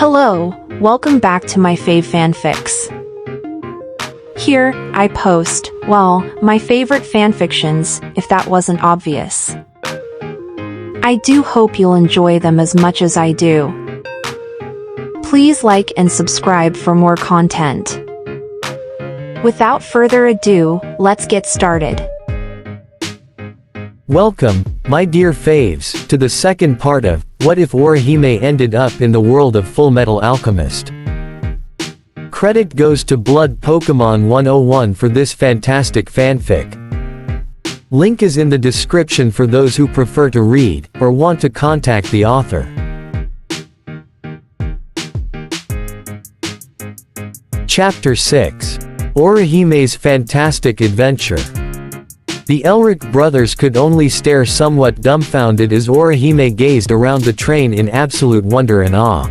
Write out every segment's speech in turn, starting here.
Hello, welcome back to my fave fanfics. Here, I post, well, my favorite fanfictions, if that wasn't obvious. I do hope you'll enjoy them as much as I do. Please like and subscribe for more content. Without further ado, let's get started. Welcome, my dear faves, to the second part of What If Orihime Ended Up in the World of Full Metal Alchemist. Credit goes to Blood Pokemon 101 for this fantastic fanfic. Link is in the description for those who prefer to read, or want to contact the author. Chapter 6. Orihime's Fantastic Adventure. The Elric brothers could only stare somewhat dumbfounded as Orihime gazed around the train in absolute wonder and awe.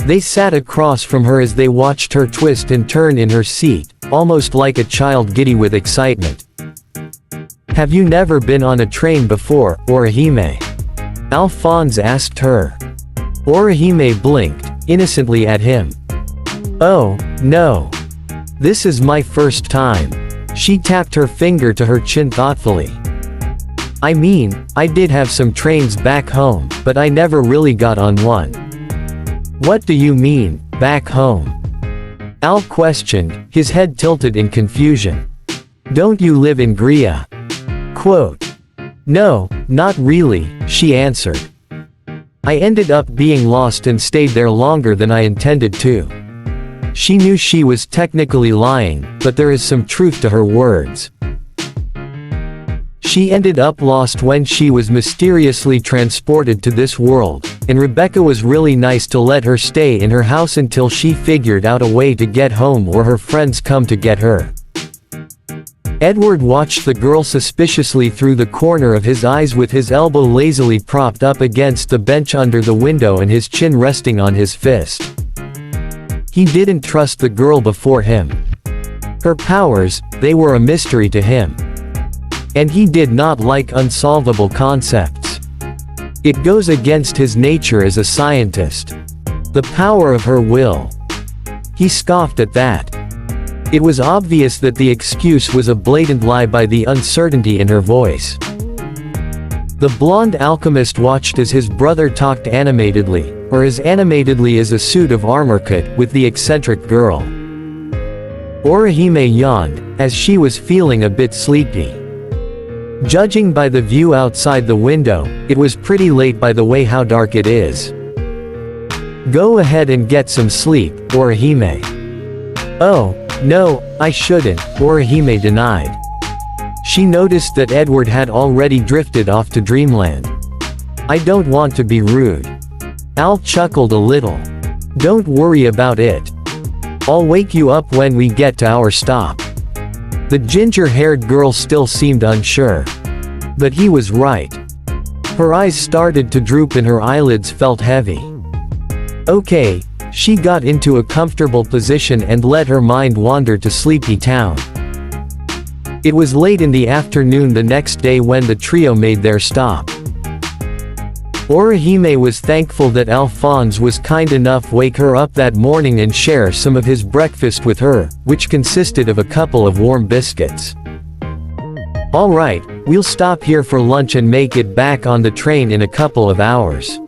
They sat across from her as they watched her twist and turn in her seat, almost like a child giddy with excitement. "Have you never been on a train before, Orihime?" Alphonse asked her. Orihime blinked, innocently at him. "Oh, no. This is my first time." She tapped her finger to her chin thoughtfully. "I mean, I did have some trains back home, but I never really got on one." "What do you mean, back home?" Al questioned, his head tilted in confusion. "Don't you live in Gria?" Quote. "No, not really," she answered. "I ended up being lost and stayed there longer than I intended to." She knew she was technically lying, but there is some truth to her words. She ended up lost when she was mysteriously transported to this world, and Rebecca was really nice to let her stay in her house until she figured out a way to get home or her friends come to get her. Edward watched the girl suspiciously through the corner of his eyes with his elbow lazily propped up against the bench under the window and his chin resting on his fist. He didn't trust the girl before him. Her powers, they were a mystery to him. And he did not like unsolvable concepts. It goes against his nature as a scientist. The power of her will. He scoffed at that. It was obvious that the excuse was a blatant lie by the uncertainty in her voice. The blonde alchemist watched as his brother talked animatedly, or as animatedly as a suit of armor could, with the eccentric girl. Orihime yawned, as she was feeling a bit sleepy. Judging by the view outside the window, it was pretty late by the way how dark it is. "Go ahead and get some sleep, Orihime." "Oh, no, I shouldn't," Orihime denied. She noticed that Edward had already drifted off to dreamland. "I don't want to be rude." Al chuckled a little. "Don't worry about it. I'll wake you up when we get to our stop." The ginger-haired girl still seemed unsure. But he was right. Her eyes started to droop and her eyelids felt heavy. Okay, she got into a comfortable position and let her mind wander to Sleepy Town. It was late in the afternoon the next day when the trio made their stop. Orihime was thankful that Alphonse was kind enough to wake her up that morning and share some of his breakfast with her, which consisted of a couple of warm biscuits. "Alright, we'll stop here for lunch and make it back on the train in a couple of hours.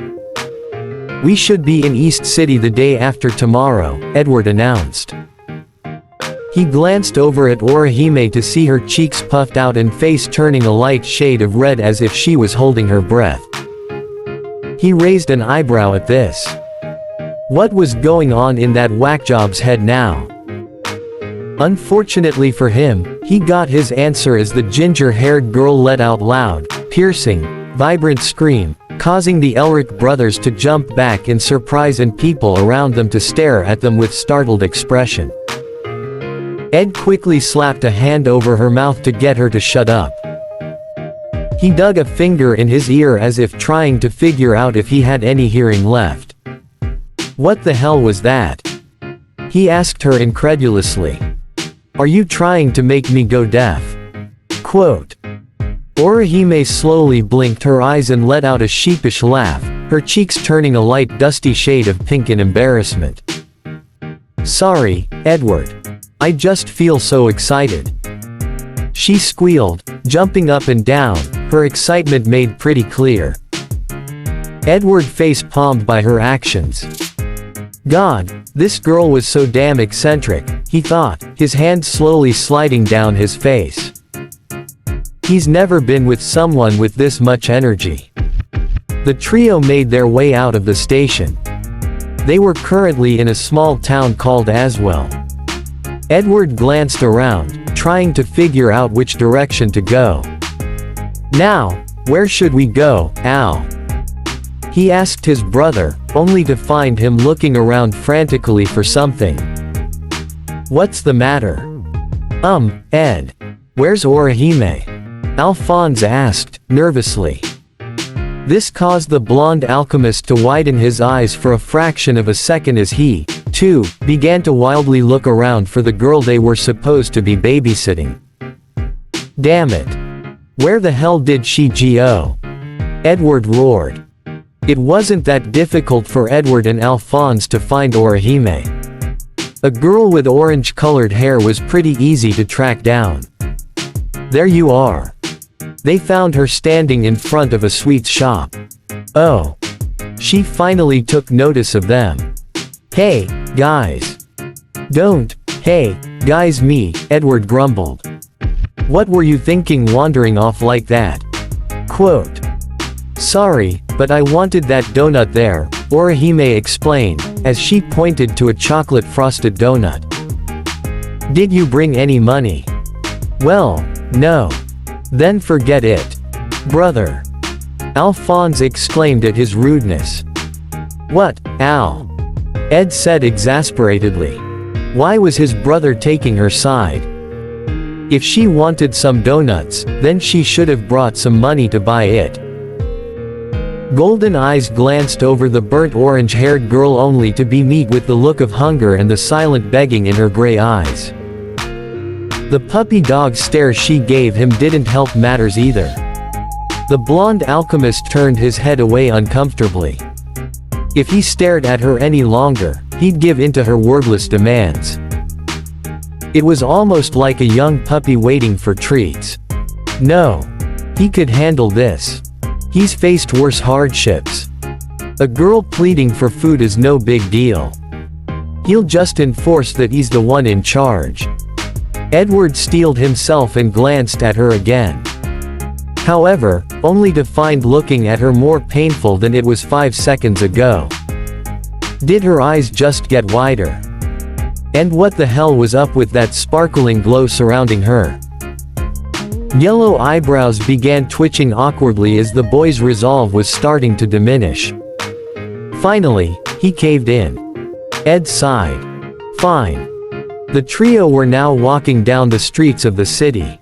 We should be in East City the day after tomorrow," Edward announced. He glanced over at Orihime to see her cheeks puffed out and face turning a light shade of red as if she was holding her breath. He raised an eyebrow at this. What was going on in that whackjob's head now? Unfortunately for him, he got his answer as the ginger-haired girl let out loud, piercing, vibrant scream, causing the Elric brothers to jump back in surprise and people around them to stare at them with startled expression. Ed quickly slapped a hand over her mouth to get her to shut up. He dug a finger in his ear as if trying to figure out if he had any hearing left. "What the hell was that?" he asked her incredulously. "Are you trying to make me go deaf?" Quote. Orihime slowly blinked her eyes and let out a sheepish laugh, her cheeks turning a light dusty shade of pink in embarrassment. "Sorry, Edward. I just feel so excited," she squealed, jumping up and down, her excitement made pretty clear. Edward face-palmed by her actions. God, this girl was so damn eccentric, he thought, his hand slowly sliding down his face. He's never been with someone with this much energy. The trio made their way out of the station. They were currently in a small town called Aswell. Edward glanced around, trying to figure out which direction to go. "Now, where should we go, Al?" he asked his brother, only to find him looking around frantically for something. "What's the matter?" Ed. Where's Orihime?" Alphonse asked, nervously. This caused the blonde alchemist to widen his eyes for a fraction of a second as he, too, began to wildly look around for the girl they were supposed to be babysitting. "Damn it. Where the hell did she go?" Edward roared. It wasn't that difficult for Edward and Alphonse to find Orihime. A girl with orange-colored hair was pretty easy to track down. "There you are." They found her standing in front of a sweets shop. Oh. She finally took notice of them. "Hey, guys. Don't, hey, guys me," Edward grumbled. "What were you thinking wandering off like that?" Quote. "Sorry, but I wanted that donut there," Orihime explained, as she pointed to a chocolate-frosted donut. "Did you bring any money?" "Well, no." "Then forget it. Brother." Alphonse exclaimed at his rudeness. "What, Al?" Ed said exasperatedly. Why was his brother taking her side? If she wanted some donuts, then she should have brought some money to buy it. Golden eyes glanced over the burnt orange-haired girl only to be met with the look of hunger and the silent begging in her gray eyes. The puppy dog stare she gave him didn't help matters either. The blonde alchemist turned his head away uncomfortably. If he stared at her any longer, he'd give in to her wordless demands. It was almost like a young puppy waiting for treats. No. He could handle this. He's faced worse hardships. A girl pleading for food is no big deal. He'll just enforce that he's the one in charge. Edward steeled himself and glanced at her again. However, only to find looking at her more painful than it was 5 seconds ago. Did her eyes just get wider? And what the hell was up with that sparkling glow surrounding her? Yellow eyebrows began twitching awkwardly as the boy's resolve was starting to diminish. Finally, he caved in. Ed sighed. Fine. The trio were now walking down the streets of the city.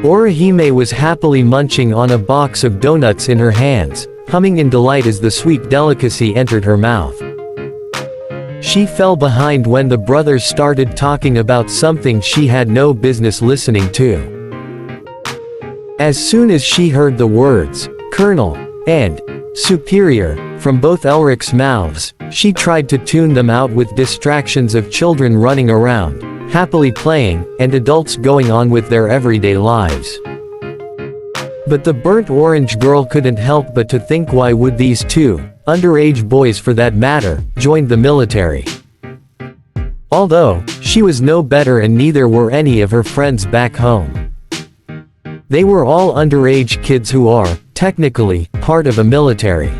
Orihime was happily munching on a box of donuts in her hands, humming in delight as the sweet delicacy entered her mouth. She fell behind when the brothers started talking about something she had no business listening to. As soon as she heard the words, "Colonel," and "Superior," from both Elric's mouths, she tried to tune them out with distractions of children running around, happily playing, and adults going on with their everyday lives. But the burnt orange girl couldn't help but to think, why would these two, underage boys for that matter, join the military? Although, she was no better and neither were any of her friends back home. They were all underage kids who are, technically, part of a military.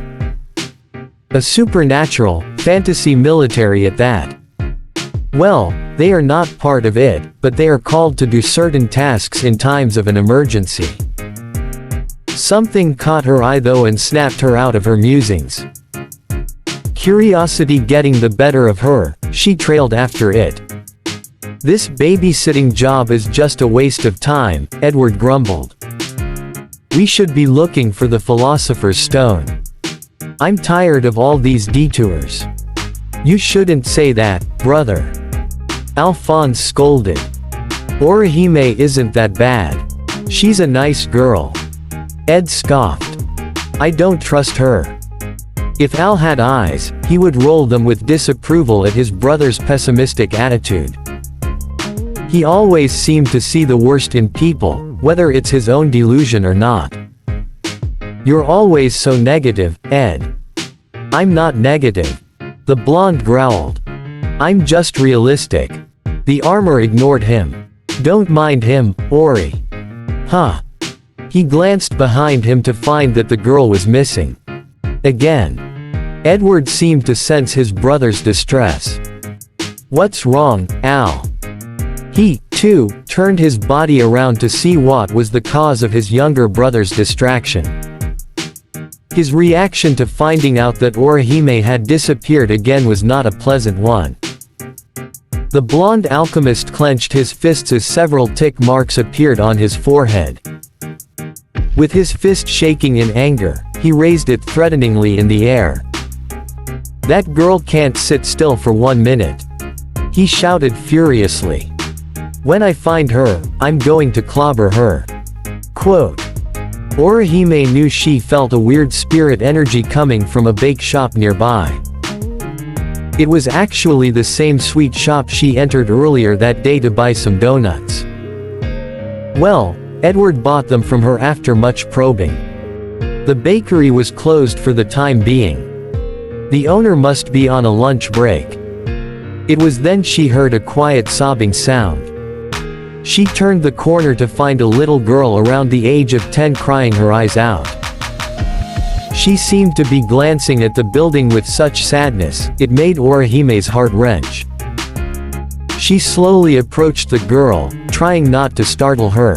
A supernatural, fantasy military at that. Well, they are not part of it, but they are called to do certain tasks in times of an emergency. Something caught her eye though and snapped her out of her musings. Curiosity getting the better of her, she trailed after it. "This babysitting job is just a waste of time," Edward grumbled. "We should be looking for the Philosopher's Stone. I'm tired of all these detours." "You shouldn't say that, brother," Alphonse scolded. "Orihime isn't that bad. She's a nice girl." Ed scoffed. "I don't trust her." If Al had eyes, he would roll them with disapproval at his brother's pessimistic attitude. He always seemed to see the worst in people, whether it's his own delusion or not. You're always so negative, Ed. I'm not negative. The blonde growled. I'm just realistic. The armor ignored him. Don't mind him, Ori. Huh. He glanced behind him to find that the girl was missing. Again. Edward seemed to sense his brother's distress. What's wrong, Al? He, too, turned his body around to see what was the cause of his younger brother's distraction. His reaction to finding out that Orihime had disappeared again was not a pleasant one. The blonde alchemist clenched his fists as several tick marks appeared on his forehead. With his fist shaking in anger, he raised it threateningly in the air. That girl can't sit still for 1 minute. He shouted furiously. When I find her, I'm going to clobber her. Quote. Orihime knew she felt a weird spirit energy coming from a bake shop nearby. It was actually the same sweet shop she entered earlier that day to buy some donuts. Well, Edward bought them from her after much probing. The bakery was closed for the time being. The owner must be on a lunch break. It was then she heard a quiet sobbing sound. She turned the corner to find a little girl around the age of 10 crying her eyes out. She seemed to be glancing at the building with such sadness, it made Orihime's heart wrench. She slowly approached the girl, trying not to startle her.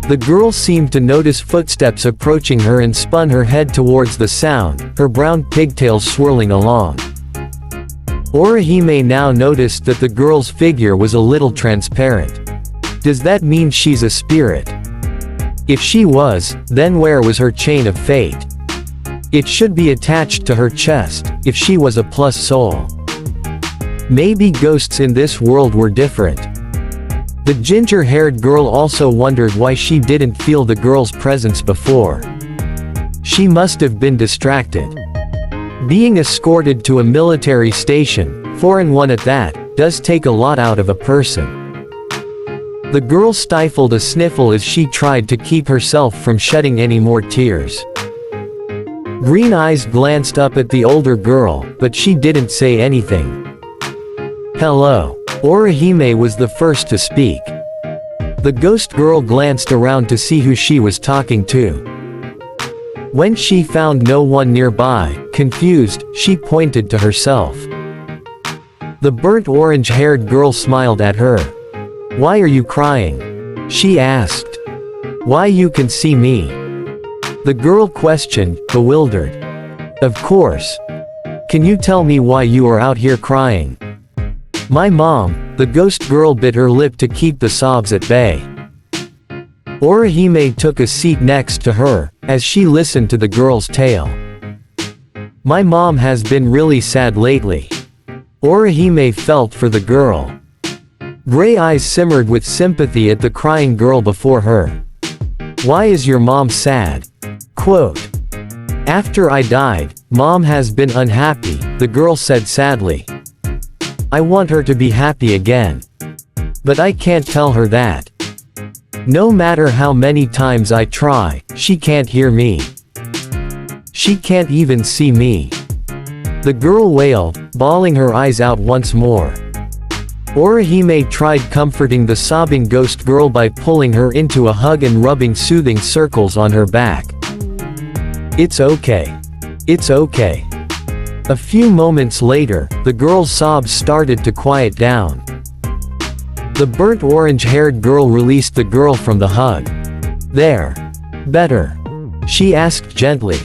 The girl seemed to notice footsteps approaching her and spun her head towards the sound, her brown pigtails swirling along. Orihime now noticed that the girl's figure was a little transparent. Does that mean she's a spirit? If she was, then where was her chain of fate? It should be attached to her chest, if she was a plus soul. Maybe ghosts in this world were different. The ginger-haired girl also wondered why she didn't feel the girl's presence before. She must have been distracted. Being escorted to a military station, foreign one at that, does take a lot out of a person. The girl stifled a sniffle as she tried to keep herself from shedding any more tears. Green eyes glanced up at the older girl, but she didn't say anything. Hello. Orihime was the first to speak. The ghost girl glanced around to see who she was talking to. When she found no one nearby, confused, she pointed to herself. The burnt orange-haired girl smiled at her. Why are you crying? She asked. Why you can see me? The girl questioned, bewildered. Of course. Can you tell me why you are out here crying? My mom, the ghost girl bit her lip to keep the sobs at bay. Orihime took a seat next to her, as she listened to the girl's tale. My mom has been really sad lately. Orihime felt for the girl. Gray eyes simmered with sympathy at the crying girl before her. Why is your mom sad? Quote. After I died, mom has been unhappy, the girl said sadly. I want her to be happy again. But I can't tell her that. No matter how many times I try, she can't hear me. She can't even see me. The girl wailed, bawling her eyes out once more. Orihime tried comforting the sobbing ghost girl by pulling her into a hug and rubbing soothing circles on her back. It's okay. It's okay. A few moments later, the girl's sobs started to quiet down. The burnt orange-haired girl released the girl from the hug. There. Better. She asked gently.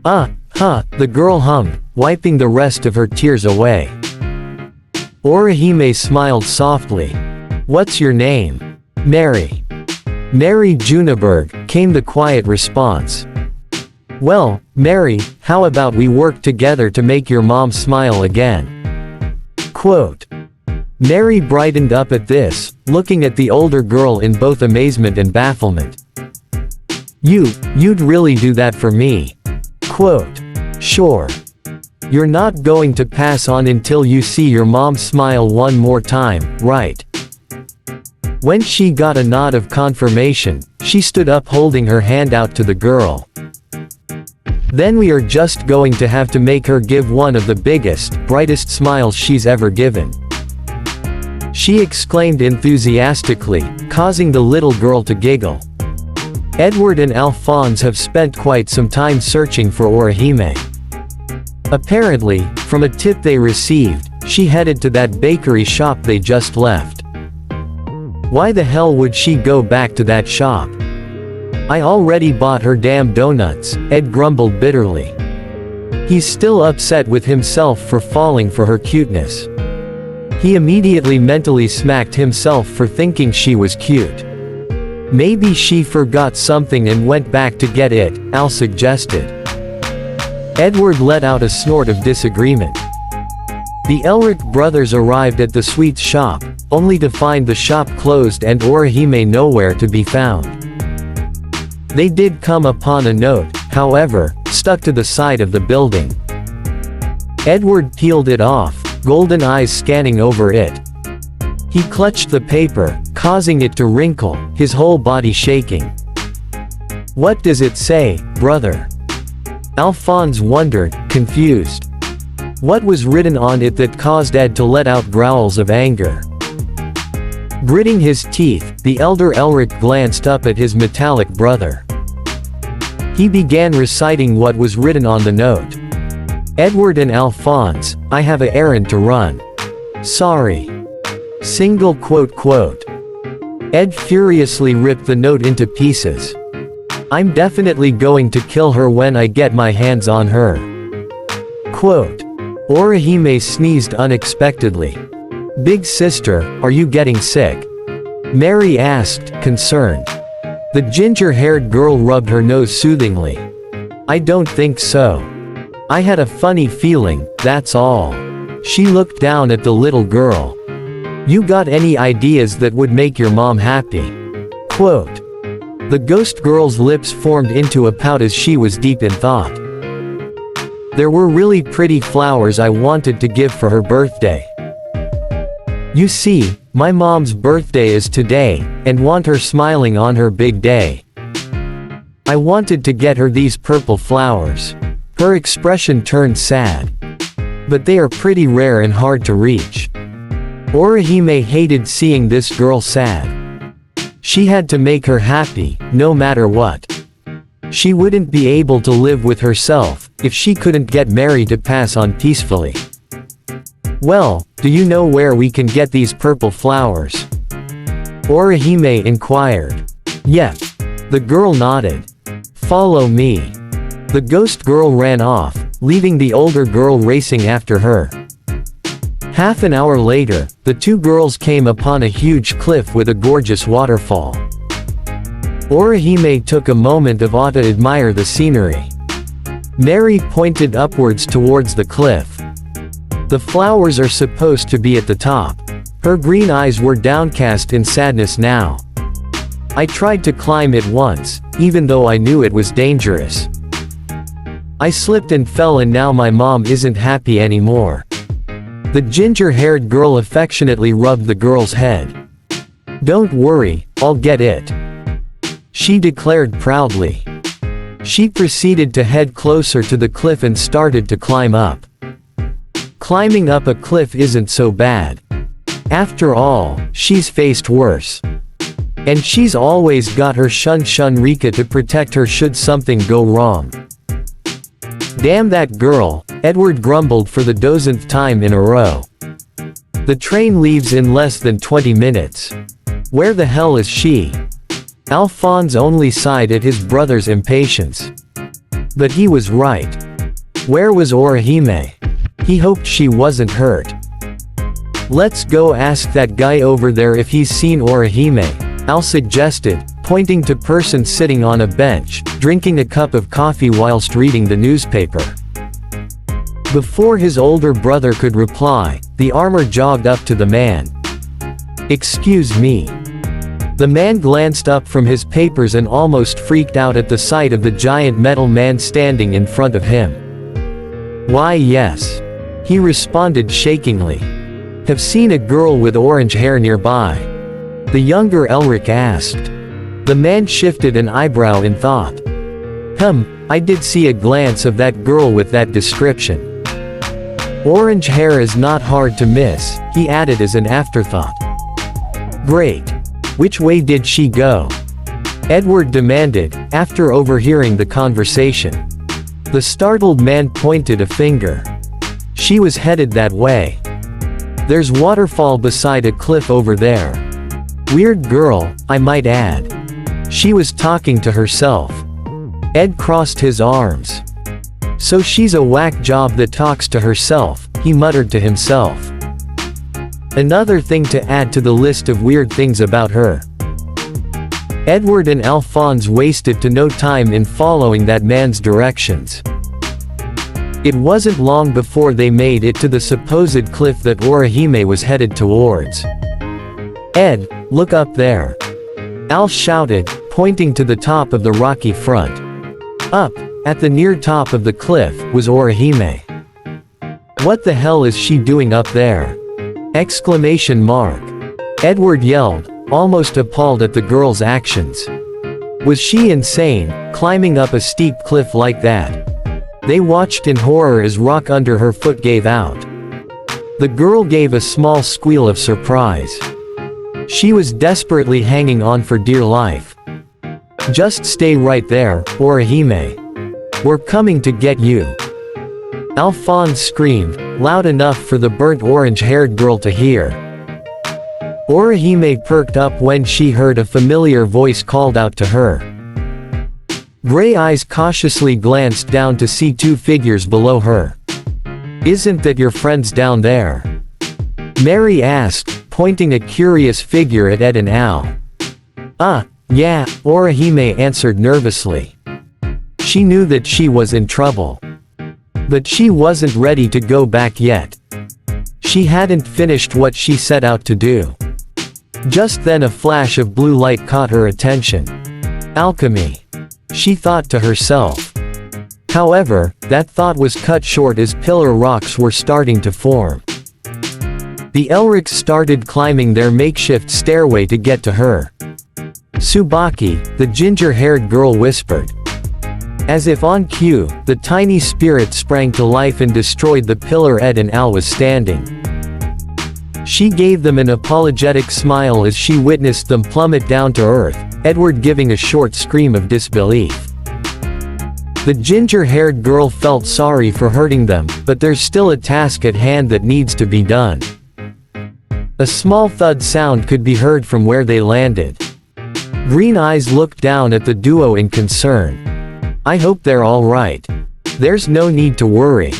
The girl hummed, wiping the rest of her tears away. Orihime smiled softly. What's your name? Mary. Mary Juniberg, came the quiet response. Well, Mary, how about we work together to make your mom smile again? Quote. Mary brightened up at this, looking at the older girl in both amazement and bafflement. You'd really do that for me? Quote. Sure. You're not going to pass on until you see your mom smile one more time, right? When she got a nod of confirmation, she stood up holding her hand out to the girl. Then we are just going to have to make her give one of the biggest, brightest smiles she's ever given. She exclaimed enthusiastically, causing the little girl to giggle. Edward and Alphonse have spent quite some time searching for Orihime. Apparently, from a tip they received, she headed to that bakery shop they just left. Why the hell would she go back to that shop? I already bought her damn donuts, Ed grumbled bitterly. He's still upset with himself for falling for her cuteness. He immediately mentally smacked himself for thinking she was cute. Maybe she forgot something and went back to get it, Al suggested. Edward let out a snort of disagreement. The Elric brothers arrived at the sweets shop, only to find the shop closed and Orihime nowhere to be found. They did come upon a note, however, stuck to the side of the building. Edward peeled it off, golden eyes scanning over it. He clutched the paper, causing it to wrinkle, his whole body shaking. What does it say, brother? Alphonse wondered, confused. What was written on it that caused Ed to let out growls of anger? Gritting his teeth, the elder Elric glanced up at his metallic brother. He began reciting what was written on the note. Edward and Alphonse, I have an errand to run. Sorry. Single quote quote. Ed furiously ripped the note into pieces. I'm definitely going to kill her when I get my hands on her. Quote. Orihime sneezed unexpectedly. Big sister, are you getting sick? Mary asked, concerned. The ginger-haired girl rubbed her nose soothingly. I don't think so. I had a funny feeling, that's all. She looked down at the little girl. You got any ideas that would make your mom happy? Quote. The ghost girl's lips formed into a pout as she was deep in thought. There were really pretty flowers I wanted to give for her birthday. You see, my mom's birthday is today, and want her smiling on her big day. I wanted to get her these purple flowers. Her expression turned sad. But they are pretty rare and hard to reach. Orihime hated seeing this girl sad. She had to make her happy, no matter what. She wouldn't be able to live with herself, if she couldn't get Mary to pass on peacefully. Well, do you know where we can get these purple flowers? Orihime inquired. Yep. The girl nodded. Follow me. The ghost girl ran off, leaving the older girl racing after her. Half an hour later, the two girls came upon a huge cliff with a gorgeous waterfall. Orihime took a moment of awe to admire the scenery. Mary pointed upwards towards the cliff. The flowers are supposed to be at the top. Her green eyes were downcast in sadness now. I tried to climb it once, even though I knew it was dangerous. I slipped and fell and now my mom isn't happy anymore. The ginger-haired girl affectionately rubbed the girl's head. Don't worry, I'll get it. She declared proudly. She proceeded to head closer to the cliff and started to climb up. Climbing up a cliff isn't so bad. After all, she's faced worse. And she's always got her Shun Rika to protect her should something go wrong. Damn that girl, Edward grumbled for the dozenth time in a row. The train leaves in less than 20 minutes. Where the hell is she? Alphonse only sighed at his brother's impatience. But he was right. Where was Orihime? He hoped she wasn't hurt. Let's go ask that guy over there if he's seen Orihime, Al suggested, pointing to person sitting on a bench, drinking a cup of coffee whilst reading the newspaper. Before his older brother could reply, the armor jogged up to the man. Excuse me. The man glanced up from his papers and almost freaked out at the sight of the giant metal man standing in front of him. "Why yes," he responded shakingly. "Have seen a girl with orange hair nearby?" the younger Elric asked. The man shifted an eyebrow in thought. I did see a glance of that girl with that description. Orange hair is not hard to miss, he added as an afterthought. Great. Which way did she go? Edward demanded, after overhearing the conversation. The startled man pointed a finger. She was headed that way. There's waterfall beside a cliff over there. Weird girl, I might add. She was talking to herself. Ed crossed his arms. So she's a whack job that talks to herself, he muttered to himself. Another thing to add to the list of weird things about her. Edward and Alphonse wasted no time in following that man's directions. It wasn't long before they made it to the supposed cliff that Orihime was headed towards. Ed, look up there. Al shouted, pointing to the top of the rocky front. Up, at the near top of the cliff, was Orihime. What the hell is she doing up there? Exclamation mark. Edward yelled, almost appalled at the girl's actions. Was she insane, climbing up a steep cliff like that? They watched in horror as rock under her foot gave out. The girl gave a small squeal of surprise. She was desperately hanging on for dear life. Just stay right there, Orihime. We're coming to get you. Alphonse screamed, loud enough for the burnt orange-haired girl to hear. Orihime perked up when she heard a familiar voice called out to her. Gray eyes cautiously glanced down to see two figures below her. Isn't that your friends down there? Mary asked, pointing a curious figure at Ed and Al. Yeah, Orihime answered nervously. She knew that she was in trouble. But she wasn't ready to go back yet. She hadn't finished what she set out to do. Just then a flash of blue light caught her attention. Alchemy. She thought to herself. However, that thought was cut short as pillar rocks were starting to form. The Elrics started climbing their makeshift stairway to get to her. Tsubaki, the ginger-haired girl whispered. As if on cue, the tiny spirit sprang to life and destroyed the pillar Ed and Al was standing. She gave them an apologetic smile as she witnessed them plummet down to earth, Edward giving a short scream of disbelief. The ginger-haired girl felt sorry for hurting them, but there's still a task at hand that needs to be done. A small thud sound could be heard from where they landed. Green eyes looked down at the duo in concern. I hope they're all right. There's no need to worry.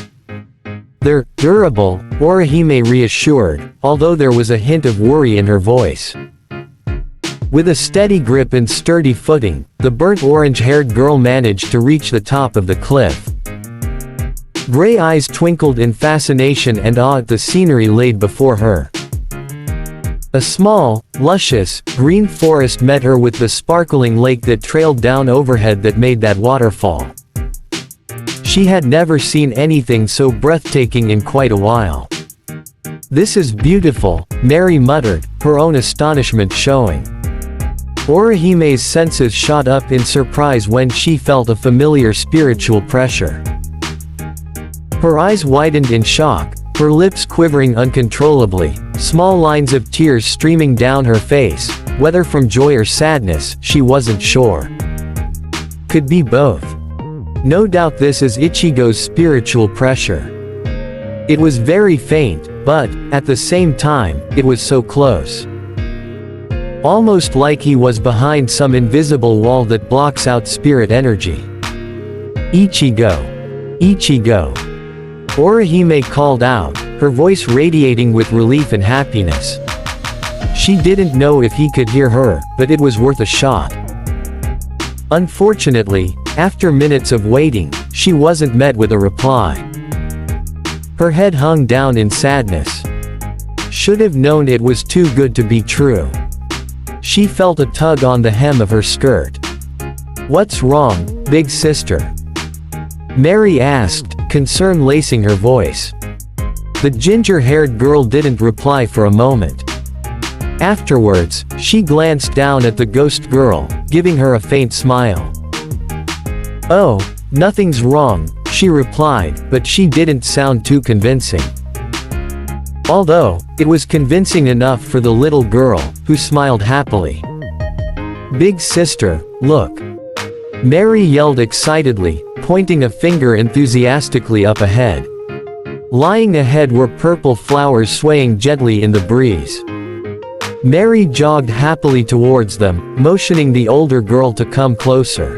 They're durable, Orihime reassured, although there was a hint of worry in her voice. With a steady grip and sturdy footing, the burnt orange-haired girl managed to reach the top of the cliff. Gray eyes twinkled in fascination and awe at the scenery laid before her. A small, luscious, green forest met her with the sparkling lake that trailed down overhead that made that waterfall. She had never seen anything so breathtaking in quite a while. This is beautiful, Mary muttered, her own astonishment showing. Orihime's senses shot up in surprise when she felt a familiar spiritual pressure. Her eyes widened in shock, her lips quivering uncontrollably, small lines of tears streaming down her face, whether from joy or sadness, she wasn't sure. Could be both. No doubt this is Ichigo's spiritual pressure. It was very faint, but, at the same time, it was so close. Almost like he was behind some invisible wall that blocks out spirit energy. Ichigo. Ichigo. Orihime called out, her voice radiating with relief and happiness. She didn't know if he could hear her, but it was worth a shot. Unfortunately, after minutes of waiting, she wasn't met with a reply. Her head hung down in sadness. Should have known it was too good to be true. She felt a tug on the hem of her skirt. What's wrong, big sister? Mary asked, concern lacing her voice. The ginger-haired girl didn't reply for a moment. Afterwards, she glanced down at the ghost girl, giving her a faint smile. "Oh, nothing's wrong," she replied, but she didn't sound too convincing. Although, it was convincing enough for the little girl, who smiled happily. "Big sister, look!" Mary yelled excitedly, pointing a finger enthusiastically up ahead. Lying ahead were purple flowers swaying gently in the breeze. Mary jogged happily towards them, motioning the older girl to come closer.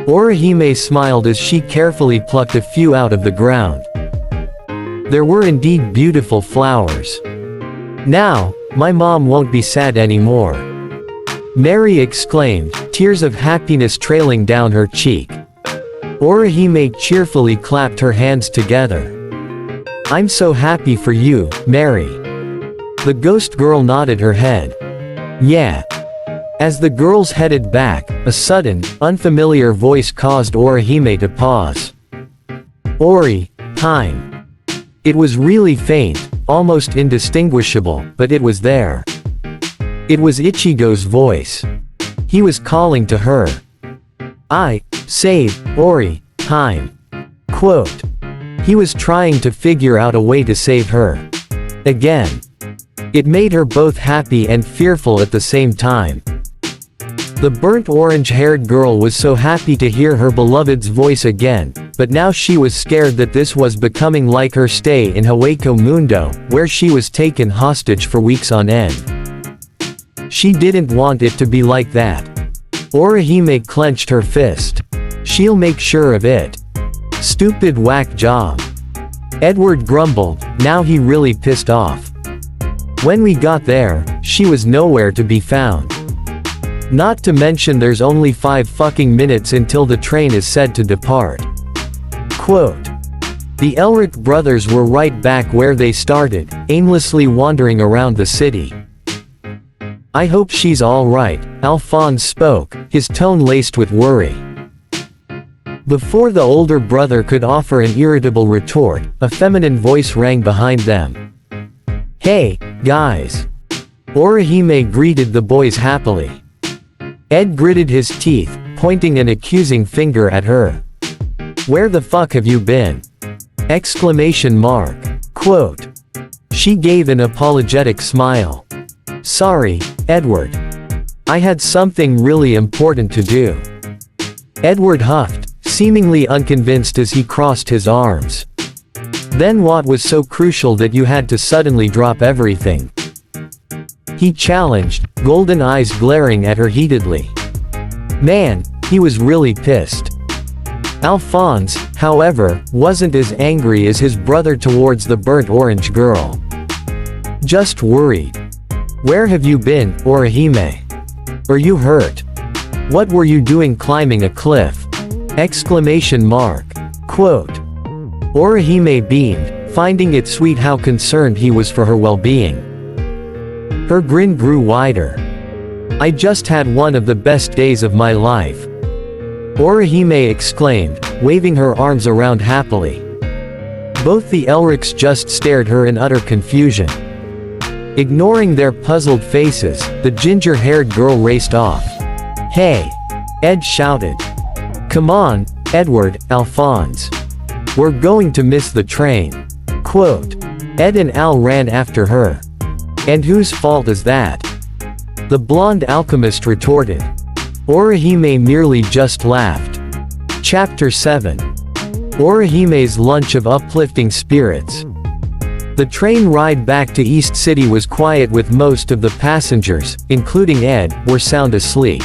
Orihime smiled as she carefully plucked a few out of the ground. There were indeed beautiful flowers. "Now, my mom won't be sad anymore," Mary exclaimed, tears of happiness trailing down her cheek. Orihime cheerfully clapped her hands together. "I'm so happy for you, Mary." The ghost girl nodded her head. "Yeah." As the girls headed back, a sudden, unfamiliar voice caused Orihime to pause. "Orihime." It was really faint, almost indistinguishable, but it was there. It was Ichigo's voice. He was calling to her. "I save Orihime." Quote. He was trying to figure out a way to save her. Again. It made her both happy and fearful at the same time. The burnt orange-haired girl was so happy to hear her beloved's voice again, but now she was scared that this was becoming like her stay in Hueco Mundo, where she was taken hostage for weeks on end. She didn't want it to be like that. Orihime clenched her fist. "She'll make sure of it." "Stupid whack job." Edward grumbled, now he really pissed off. "When we got there, she was nowhere to be found. Not to mention there's only 5 fucking minutes until the train is said to depart." Quote. The Elric brothers were right back where they started, aimlessly wandering around the city. "I hope she's all right," Alphonse spoke, his tone laced with worry. Before the older brother could offer an irritable retort, a feminine voice rang behind them. "Hey, guys." Orihime greeted the boys happily. Ed gritted his teeth, pointing an accusing finger at her. "Where the fuck have you been?" Exclamation mark. Quote. She gave an apologetic smile. "Sorry, Edward. I had something really important to do." Edward huffed, seemingly unconvinced as he crossed his arms. "Then what was so crucial that you had to suddenly drop everything?" He challenged, golden eyes glaring at her heatedly. Man, he was really pissed. Alphonse, however, wasn't as angry as his brother towards the burnt orange girl. Just worried. "Where have you been, Orihime? Are you hurt? What were you doing climbing a cliff?" Exclamation mark. Quote. Orihime beamed, finding it sweet how concerned he was for her well-being. Her grin grew wider. "I just had one of the best days of my life," Orihime exclaimed, waving her arms around happily. Both the Elrics just stared her in utter confusion. Ignoring their puzzled faces, the ginger-haired girl raced off. "Hey!" Ed shouted. "Come on, Edward, Alphonse. We're going to miss the train." Quote. Ed and Al ran after her. "And whose fault is that?" the blonde alchemist retorted. Orihime merely just laughed. Chapter 7. Orihime's Lunch of Uplifting Spirits. The train ride back to East City was quiet with most of the passengers, including Ed, were sound asleep.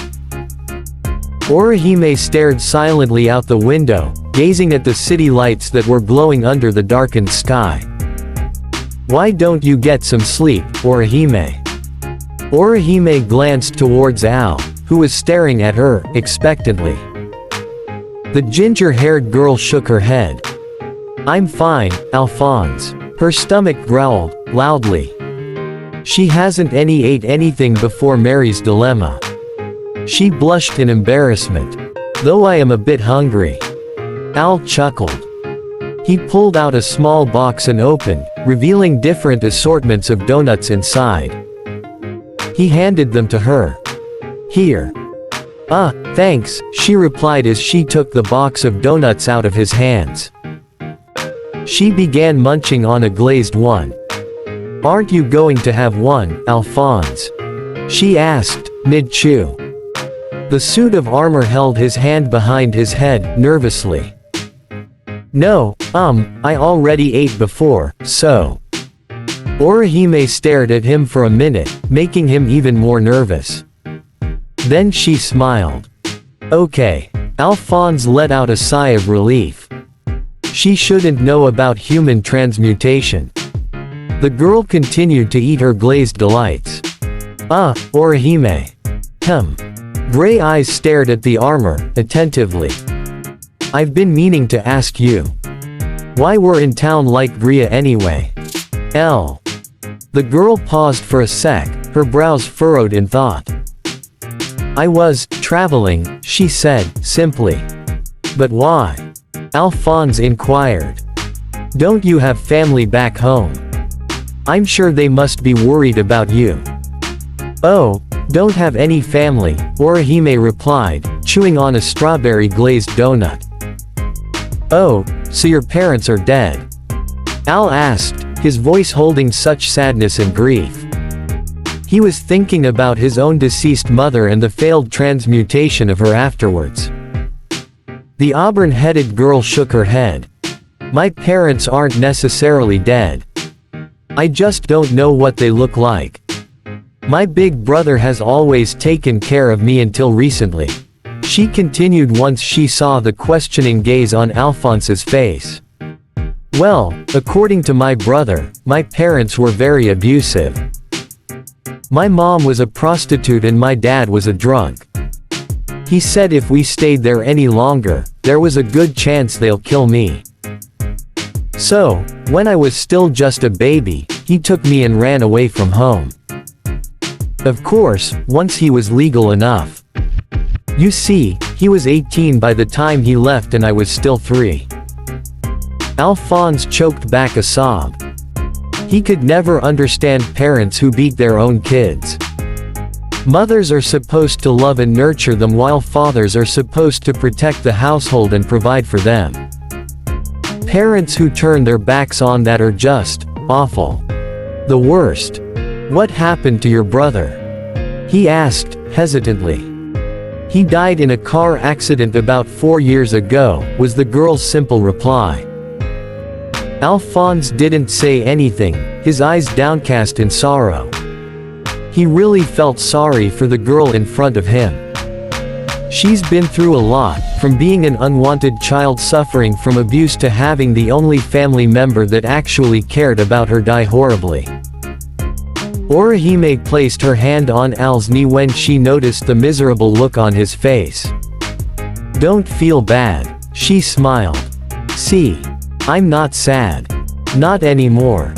Orihime stared silently out the window, gazing at the city lights that were glowing under the darkened sky. "Why don't you get some sleep, Orihime?" Orihime glanced towards Al, who was staring at her, expectantly. The ginger-haired girl shook her head. "I'm fine, Alphonse." Her stomach growled, loudly. She hasn't ate anything before Mary's dilemma. She blushed in embarrassment. "Though I am a bit hungry." Al chuckled. He pulled out a small box and opened, revealing different assortments of donuts inside. He handed them to her. "Here." Thanks," she replied as she took the box of donuts out of his hands. She began munching on a glazed one. "Aren't you going to have one, Alphonse?" she asked, mid-chew. The suit of armor held his hand behind his head, nervously. "No, I already ate before, so." Orihime stared at him for a minute, making him even more nervous. Then she smiled. "Okay." Alphonse let out a sigh of relief. She shouldn't know about human transmutation. The girl continued to eat her glazed delights. Orihime. Gray eyes stared at the armor, attentively. "I've been meaning to ask you. Why we're in town like Gria anyway?" The girl paused for a sec, her brows furrowed in thought. "I was traveling," she said, simply. "But why?" Alphonse inquired. "Don't you have family back home? I'm sure they must be worried about you." "Oh, don't have any family," Orihime replied, chewing on a strawberry glazed donut. "Oh, so your parents are dead?" Al asked, his voice holding such sadness and grief. He was thinking about his own deceased mother and the failed transmutation of her afterwards. The auburn-headed girl shook her head. "My parents aren't necessarily dead. I just don't know what they look like. My big brother has always taken care of me until recently," she continued once she saw the questioning gaze on Alphonse's face. "Well, according to my brother, my parents were very abusive. My mom was a prostitute and my dad was a drunk. He said if we stayed there any longer, there was a good chance they'll kill me. So, when I was still just a baby, he took me and ran away from home. Of course, once he was legal enough. You see, he was 18 by the time he left and I was still 3. Alphonse choked back a sob. He could never understand parents who beat their own kids. Mothers are supposed to love and nurture them while fathers are supposed to protect the household and provide for them. Parents who turn their backs on that are just awful. The worst. What happened to your brother?" he asked, hesitantly. "He died in a car accident about 4 years ago," was the girl's simple reply. Alphonse didn't say anything, his eyes downcast in sorrow. He really felt sorry for the girl in front of him. She's been through a lot, from being an unwanted child suffering from abuse to having the only family member that actually cared about her die horribly. Orihime placed her hand on Al's knee when she noticed the miserable look on his face. "Don't feel bad," she smiled. "See? I'm not sad. Not anymore.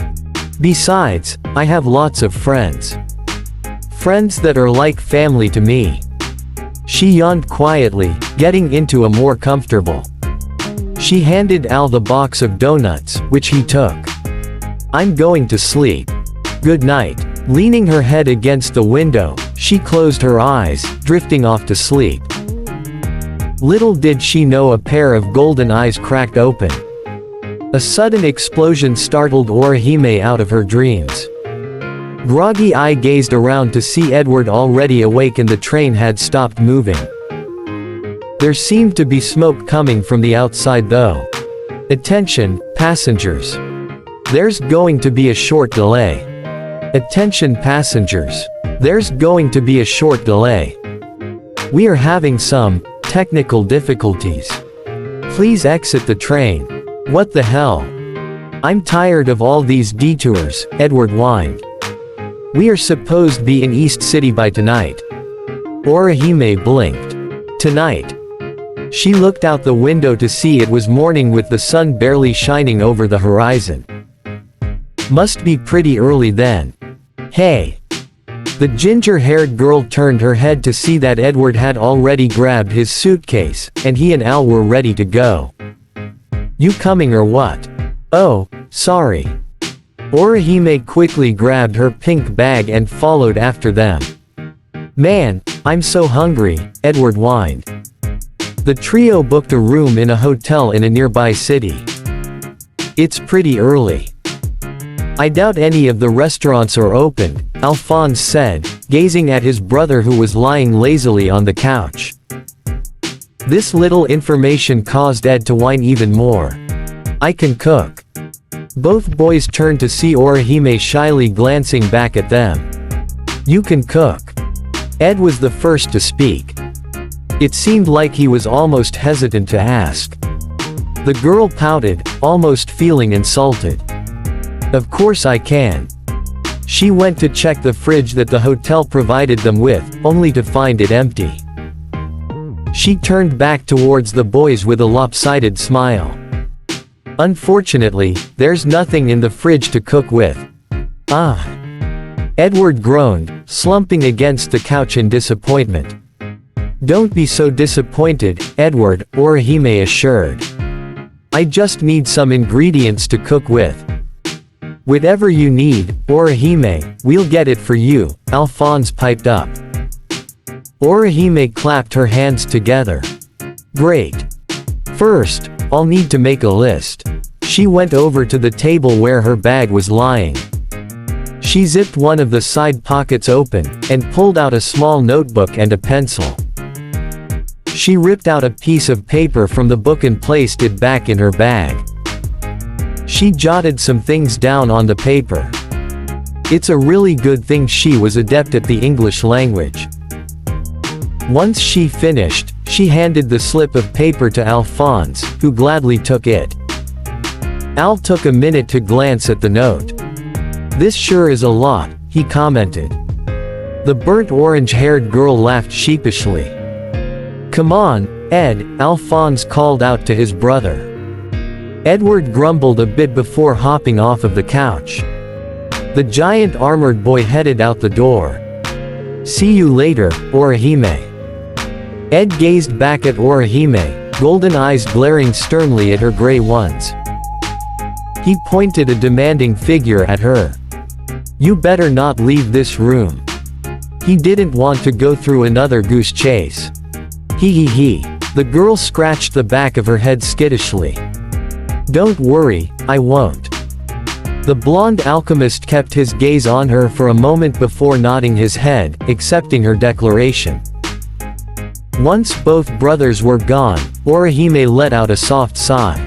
Besides, I have lots of friends. Friends that are like family to me." She yawned quietly, getting into a more comfortable. She handed Al the box of donuts, which he took. "I'm going to sleep. Good night." Leaning her head against the window, she closed her eyes, drifting off to sleep. Little did she know a pair of golden eyes cracked open. A sudden explosion startled Orihime out of her dreams. Groggy Eye gazed around to see Edward already awake and the train had stopped moving. There seemed to be smoke coming from the outside though. "Attention, passengers. There's going to be a short delay. Attention passengers. There's going to be a short delay. We are having some technical difficulties. Please exit the train." "What the hell? I'm tired of all these detours," Edward whined. "We are supposed to be in East City by tonight." Orihime blinked. "Tonight?" She looked out the window to see it was morning with the sun barely shining over the horizon. "Must be pretty early then. Hey." The ginger-haired girl turned her head to see that Edward had already grabbed his suitcase, and he and Al were ready to go. You coming or what? Oh, sorry. Orihime quickly grabbed her pink bag and followed after them. Man, I'm so hungry, Edward whined. The trio booked a room in a hotel in a nearby city. It's pretty early. I doubt any of the restaurants are open, Alphonse said, gazing at his brother who was lying lazily on the couch. This little information caused Ed to whine even more. I can cook. Both boys turned to see Orihime shyly glancing back at them. You can cook. Ed was the first to speak. It seemed like he was almost hesitant to ask. The girl pouted, almost feeling insulted. Of course I can. She went to check the fridge that the hotel provided them with, only to find it empty. She turned back towards the boys with a lopsided smile. Unfortunately, there's nothing in the fridge to cook with. Ah. Edward groaned, slumping against the couch in disappointment. Don't be so disappointed, Edward, Orihime assured. I just need some ingredients to cook with. Whatever you need, Orihime, we'll get it for you, Alphonse piped up. Orihime clapped her hands together. Great. First, I'll need to make a list. She went over to the table where her bag was lying. She zipped one of the side pockets open, and pulled out a small notebook and a pencil. She ripped out a piece of paper from the book and placed it back in her bag. She jotted some things down on the paper. It's a really good thing she was adept at the English language. Once she finished, she handed the slip of paper to Alphonse, who gladly took it. Al took a minute to glance at the note. This sure is a lot, he commented. The burnt orange-haired girl laughed sheepishly. Come on, Ed, Alphonse called out to his brother. Edward grumbled a bit before hopping off of the couch. The giant armored boy headed out the door. See you later, Orihime. Ed gazed back at Orihime, golden eyes glaring sternly at her gray ones. He pointed a demanding figure at her. You better not leave this room. He didn't want to go through another goose chase. Hee. The girl scratched the back of her head skittishly. Don't worry, I won't. The blonde alchemist kept his gaze on her for a moment before nodding his head, accepting her declaration. Once both brothers were gone, Orihime let out a soft sigh.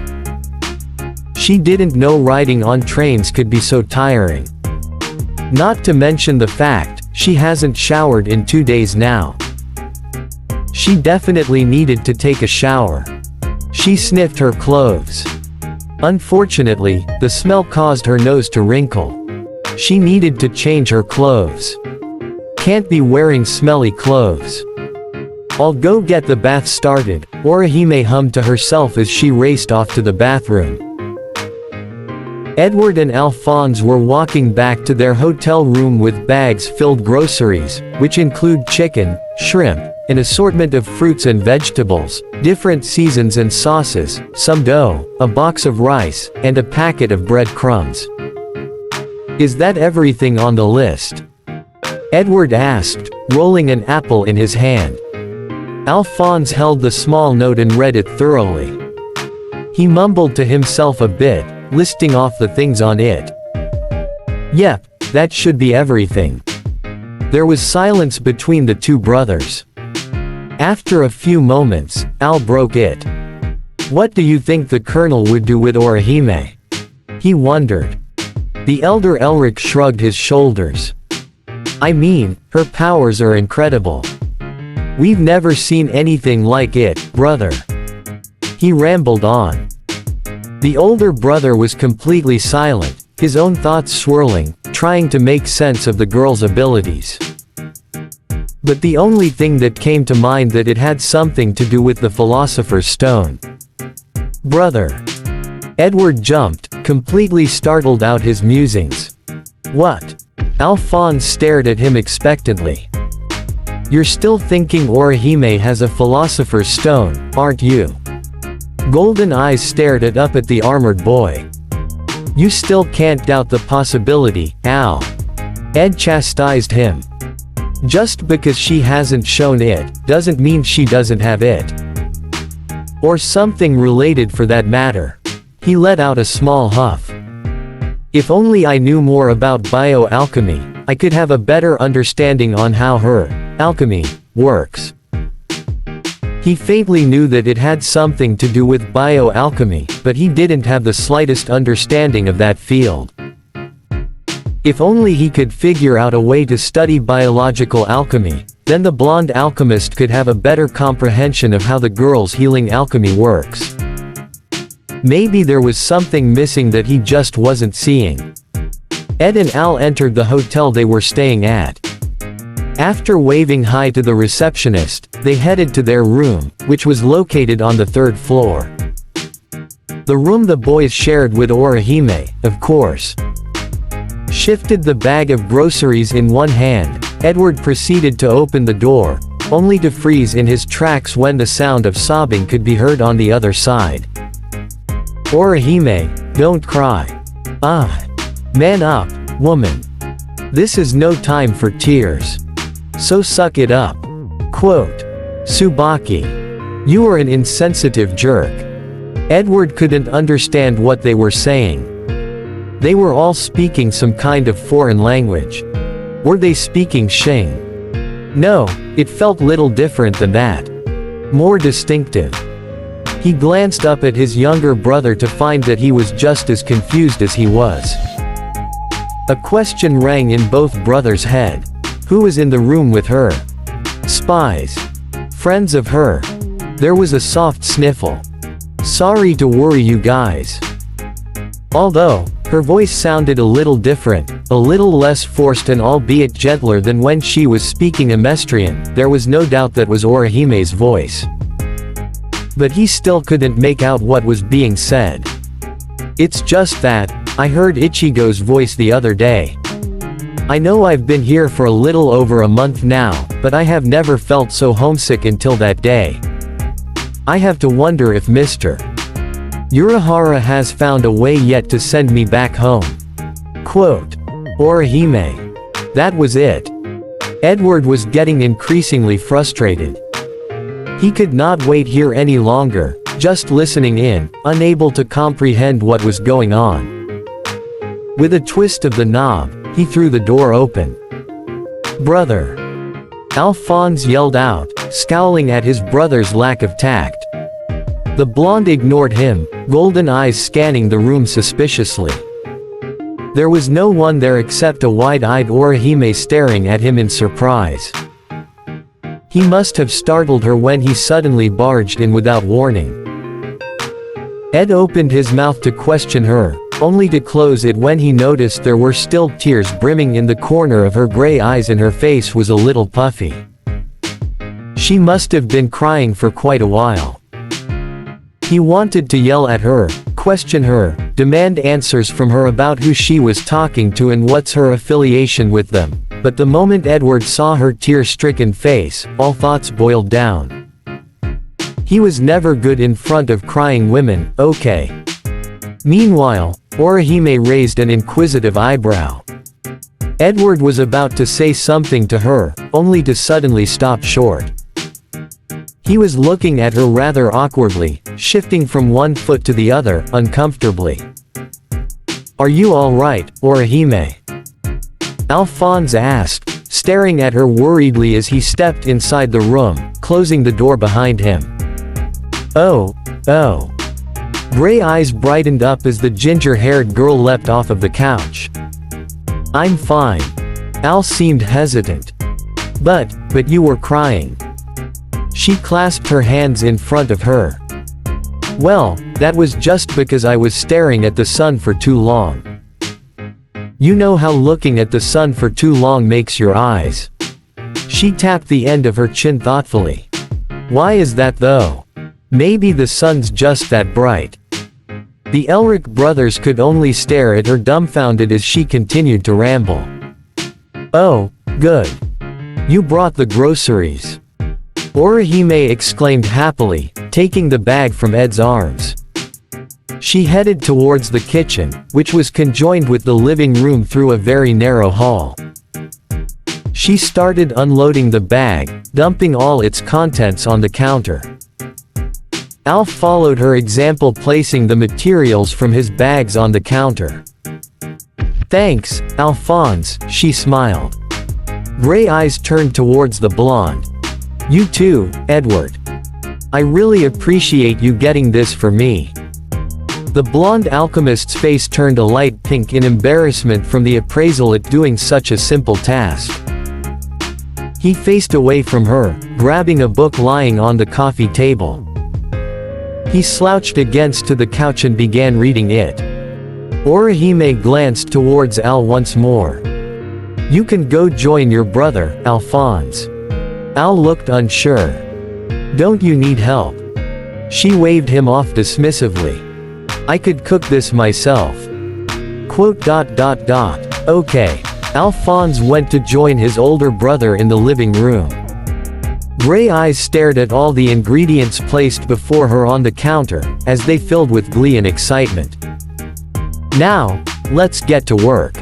She didn't know riding on trains could be so tiring. Not to mention the fact, she hasn't showered in 2 days now. She definitely needed to take a shower. She sniffed her clothes. Unfortunately, the smell caused her nose to wrinkle. She needed to change her clothes. Can't be wearing smelly clothes. I'll go get the bath started, Orihime hummed to herself as she raced off to the bathroom. Edward and Alphonse were walking back to their hotel room with bags filled groceries, which include chicken, shrimp, an assortment of fruits and vegetables, different seasons and sauces, some dough, a box of rice, and a packet of breadcrumbs. Is that everything on the list? Edward asked, rolling an apple in his hand. Alphonse held the small note and read it thoroughly. He mumbled to himself a bit, listing off the things on it. Yep, that should be everything. There was silence between the two brothers. After a few moments, Al broke it. What do you think the colonel would do with Orihime? He wondered. The elder Elric shrugged his shoulders. I mean, her powers are incredible. We've never seen anything like it, brother. He rambled on. The older brother was completely silent, his own thoughts swirling, trying to make sense of the girl's abilities. But the only thing that came to mind that it had something to do with the Philosopher's Stone. Brother. Edward jumped, completely startled out his musings. What? Alphonse stared at him expectantly. You're still thinking Orihime has a Philosopher's Stone, aren't you? Golden eyes stared up at the armored boy. You still can't doubt the possibility, Al. Ed chastised him. Just because she hasn't shown it, doesn't mean she doesn't have it. Or something related for that matter. He let out a small huff. If only I knew more about bioalchemy, I could have a better understanding on how her alchemy works. He faintly knew that it had something to do with bioalchemy, but he didn't have the slightest understanding of that field. If only he could figure out a way to study biological alchemy, then the blonde alchemist could have a better comprehension of how the girl's healing alchemy works. Maybe there was something missing that he just wasn't seeing. Ed and Al entered the hotel they were staying at. After waving hi to the receptionist, they headed to their room, which was located on the 3rd floor. The room the boys shared with Orihime, of course. Shifted the bag of groceries in one hand, Edward proceeded to open the door, only to freeze in his tracks when the sound of sobbing could be heard on the other side. Orihime, don't cry. Man up, woman. This is no time for tears. So suck it up. Quote. Tsubaki. You are an insensitive jerk. Edward couldn't understand what they were saying. They were all speaking some kind of foreign language. Were they speaking Xing? No, it felt little different than that. More distinctive. He glanced up at his younger brother to find that he was just as confused as he was. A question rang in both brothers' head. Who was in the room with her? Spies. Friends of her. There was a soft sniffle. Sorry to worry you guys. Although, her voice sounded a little different, a little less forced and albeit gentler than when she was speaking Emestrian, there was no doubt that was Orihime's voice. But he still couldn't make out what was being said. It's just that, I heard Ichigo's voice the other day. I know I've been here for a little over a month now, but I have never felt so homesick until that day. I have to wonder if Mr. Urahara has found a way yet to send me back home. Quote. Orihime. That was it. Edward was getting increasingly frustrated. He could not wait here any longer, just listening in, unable to comprehend what was going on. With a twist of the knob, he threw the door open. Brother! Alphonse yelled out, scowling at his brother's lack of tact. The blonde ignored him, golden eyes scanning the room suspiciously. There was no one there except a wide-eyed Orihime staring at him in surprise. He must have startled her when he suddenly barged in without warning. Ed opened his mouth to question her, only to close it when he noticed there were still tears brimming in the corner of her gray eyes and her face was a little puffy. She must have been crying for quite a while. He wanted to yell at her, question her, demand answers from her about who she was talking to and what's her affiliation with them, but the moment Edward saw her tear-stricken face, all thoughts boiled down. He was never good in front of crying women, okay. Meanwhile, Orihime raised an inquisitive eyebrow. Edward was about to say something to her, only to suddenly stop short. He was looking at her rather awkwardly, shifting from one foot to the other, uncomfortably. Are you all right, Orihime? Alphonse asked, staring at her worriedly as he stepped inside the room, closing the door behind him. Oh. Gray eyes brightened up as the ginger-haired girl leapt off of the couch. I'm fine. Al seemed hesitant. But you were crying. She clasped her hands in front of her. Well, that was just because I was staring at the sun for too long. You know how looking at the sun for too long makes your eyes. She tapped the end of her chin thoughtfully. Why is that though? Maybe the sun's just that bright. The Elric brothers could only stare at her dumbfounded as she continued to ramble. Oh, good. You brought the groceries. Orihime exclaimed happily, taking the bag from Ed's arms. She headed towards the kitchen, which was conjoined with the living room through a very narrow hall. She started unloading the bag, dumping all its contents on the counter. Al followed her example, placing the materials from his bags on the counter. "Thanks, Alphonse," she smiled. Gray eyes turned towards the blonde. "You too, Edward. I really appreciate you getting this for me." The blonde alchemist's face turned a light pink in embarrassment from the appraisal at doing such a simple task. He faced away from her, grabbing a book lying on the coffee table. He slouched against to the couch and began reading it. Orihime glanced towards Al once more. "You can go join your brother, Alphonse." Al looked unsure. "Don't you need help?" She waved him off dismissively. "I could cook this myself." Okay. Alphonse went to join his older brother in the living room. Gray eyes stared at all the ingredients placed before her on the counter, as they filled with glee and excitement. "Now, let's get to work."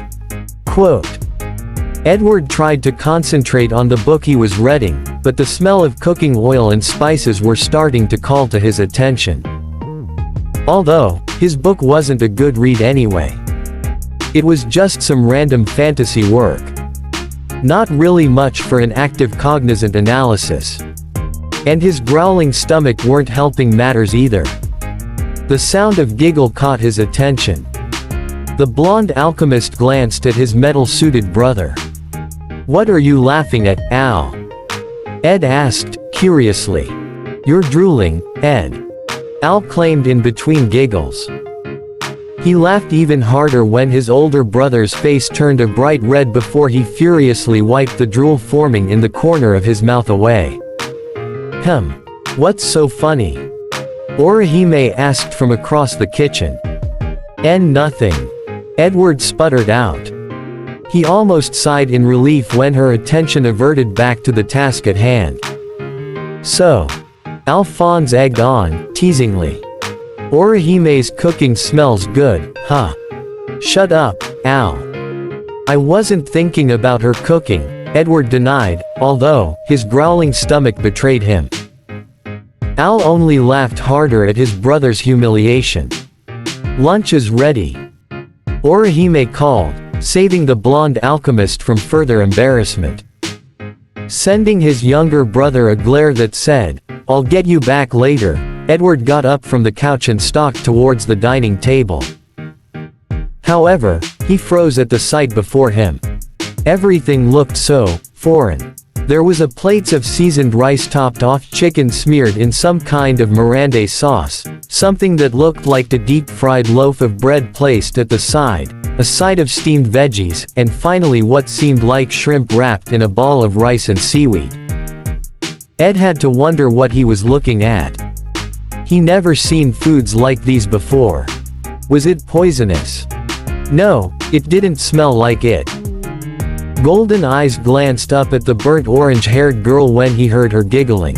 Edward tried to concentrate on the book he was reading, but the smell of cooking oil and spices were starting to call to his attention. Although, his book wasn't a good read anyway. It was just some random fantasy work. Not really much for an active cognizant analysis. And his growling stomach weren't helping matters either. The sound of giggle caught his attention. The blonde alchemist glanced at his metal-suited brother. "What are you laughing at, Al?" Ed asked, curiously. "You're drooling, Ed," Al claimed in between giggles. He laughed even harder when his older brother's face turned a bright red before he furiously wiped the drool forming in the corner of his mouth away. What's so funny?" Orihime asked from across the kitchen. Nothing," Edward sputtered out. He almost sighed in relief when her attention averted back to the task at hand. "So," Alphonse egged on, teasingly. "Orihime's cooking smells good, huh?" "Shut up, Al. I wasn't thinking about her cooking," Edward denied, although his growling stomach betrayed him. Al only laughed harder at his brother's humiliation. "Lunch is ready," Orihime called, saving the blonde alchemist from further embarrassment. Sending his younger brother a glare that said, "I'll get you back later," Edward got up from the couch and stalked towards the dining table. However, he froze at the sight before him. Everything looked so foreign. There was a plate of seasoned rice-topped-off chicken smeared in some kind of Mirande sauce, something that looked like a deep-fried loaf of bread placed at the side, a side of steamed veggies, and finally what seemed like shrimp wrapped in a ball of rice and seaweed. Ed had to wonder what he was looking at. He never seen foods like these before. Was it poisonous? No, it didn't smell like it. Golden eyes glanced up at the burnt orange-haired girl when he heard her giggling.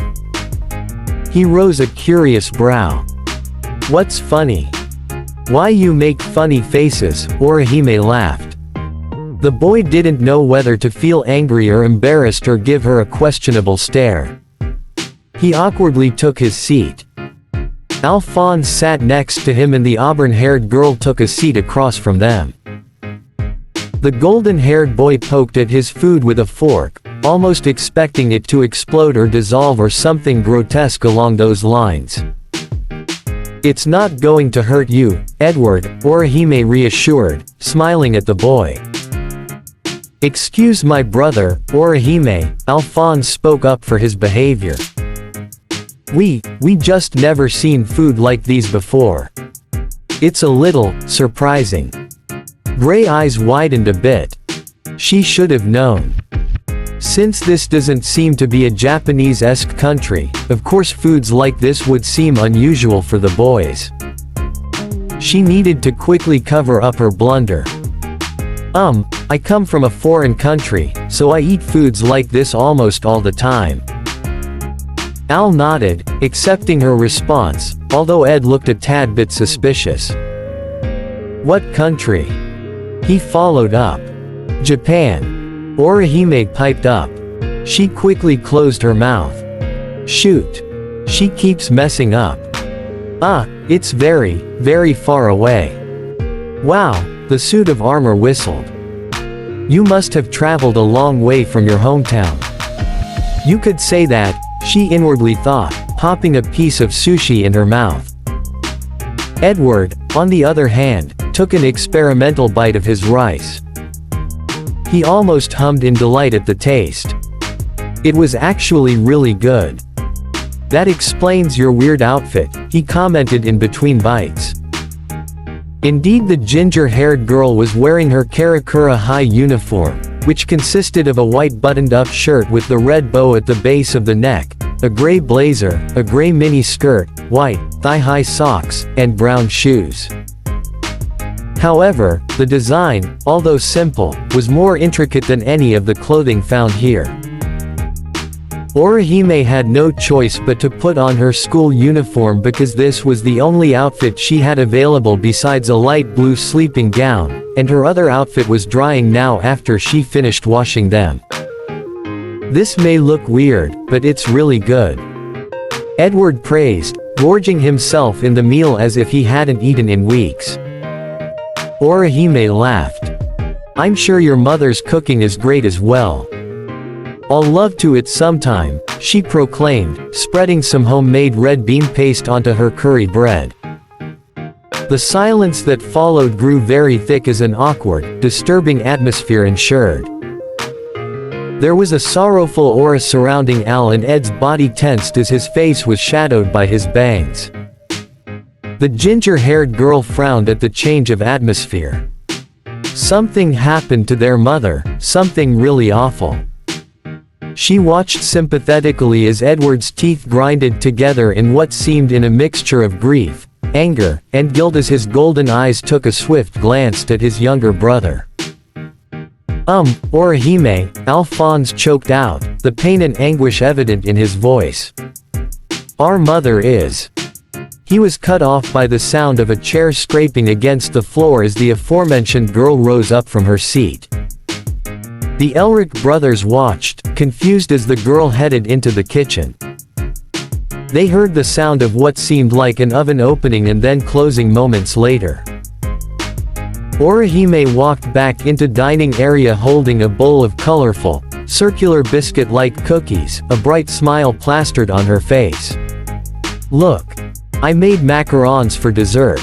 He rose a curious brow. "What's funny?" "Why you make funny faces?" Orihime laughed. The boy didn't know whether to feel angry or embarrassed or give her a questionable stare. He awkwardly took his seat. Alphonse sat next to him and the auburn-haired girl took a seat across from them. The golden-haired boy poked at his food with a fork, almost expecting it to explode or dissolve or something grotesque along those lines. "It's not going to hurt you, Edward," Orihime reassured, smiling at the boy. "Excuse my brother, Orihime," Alphonse spoke up for his behavior. We just never seen food like these before. It's a little surprising." Gray eyes widened a bit. She should have known. Since this doesn't seem to be a Japanese-esque country, of course foods like this would seem unusual for the boys. She needed to quickly cover up her blunder. I come from a foreign country, so I eat foods like this almost all the time." Al nodded, accepting her response, although Ed looked a tad bit suspicious. What country? He followed up. Japan. Orihime piped up. She quickly closed her mouth. Shoot. She keeps messing up. It's very, very far away. Wow, the suit of armor whistled. You must have traveled a long way from your hometown. You could say that, she inwardly thought, popping a piece of sushi in her mouth. Edward, on the other hand, took an experimental bite of his rice. He almost hummed in delight at the taste. It was actually really good. That explains your weird outfit, he commented in between bites. Indeed, the ginger-haired girl was wearing her Karakura High uniform, which consisted of a white buttoned-up shirt with the red bow at the base of the neck, a gray blazer, a gray mini skirt, white, thigh-high socks, and brown shoes. However, the design, although simple, was more intricate than any of the clothing found here. Orihime had no choice but to put on her school uniform because this was the only outfit she had available besides a light blue sleeping gown, and her other outfit was drying now after she finished washing them. This may look weird, but it's really good. Edward praised, gorging himself in the meal as if he hadn't eaten in weeks. Orihime laughed. I'm sure your mother's cooking is great as well. I'll love to it sometime, she proclaimed, spreading some homemade red bean paste onto her curry bread. The silence that followed grew very thick as an awkward, disturbing atmosphere ensured. There was a sorrowful aura surrounding Al, and Ed's body tensed as his face was shadowed by his bangs. The ginger-haired girl frowned at the change of atmosphere. Something happened to their mother, something really awful. She watched sympathetically as Edward's teeth grinded together in what seemed in a mixture of grief, anger, and guilt as his golden eyes took a swift glance at his younger brother. Orihime, Alphonse choked out, the pain and anguish evident in his voice. Our mother is. He was cut off by the sound of a chair scraping against the floor as the aforementioned girl rose up from her seat. The Elric brothers watched, confused as the girl headed into the kitchen. They heard the sound of what seemed like an oven opening and then closing moments later. Orihime walked back into dining area holding a bowl of colorful, circular biscuit-like cookies, a bright smile plastered on her face. Look. I made macarons for dessert.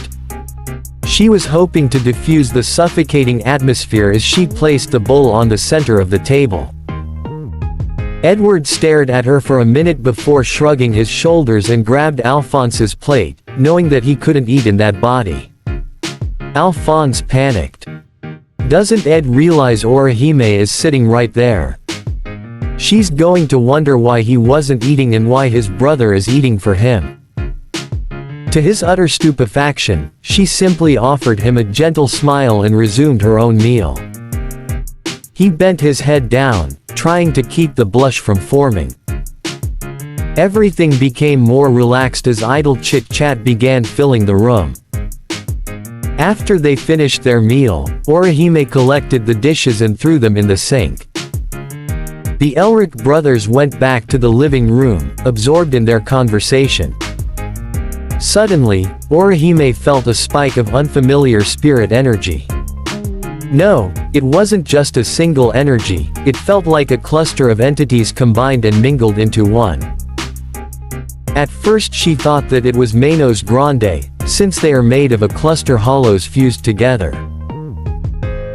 She was hoping to diffuse the suffocating atmosphere as she placed the bowl on the center of the table. Edward stared at her for a minute before shrugging his shoulders and grabbed Alphonse's plate, knowing that he couldn't eat in that body. Alphonse panicked. Doesn't Ed realize Orihime is sitting right there? She's going to wonder why he wasn't eating and why his brother is eating for him. To his utter stupefaction, she simply offered him a gentle smile and resumed her own meal. He bent his head down, trying to keep the blush from forming. Everything became more relaxed as idle chit-chat began filling the room. After they finished their meal, Orihime collected the dishes and threw them in the sink. The Elric brothers went back to the living room, absorbed in their conversation. Suddenly, Orihime felt a spike of unfamiliar spirit energy. No, it wasn't just a single energy, it felt like a cluster of entities combined and mingled into one. At first she thought that it was Manos Grande, since they are made of a cluster hollows fused together.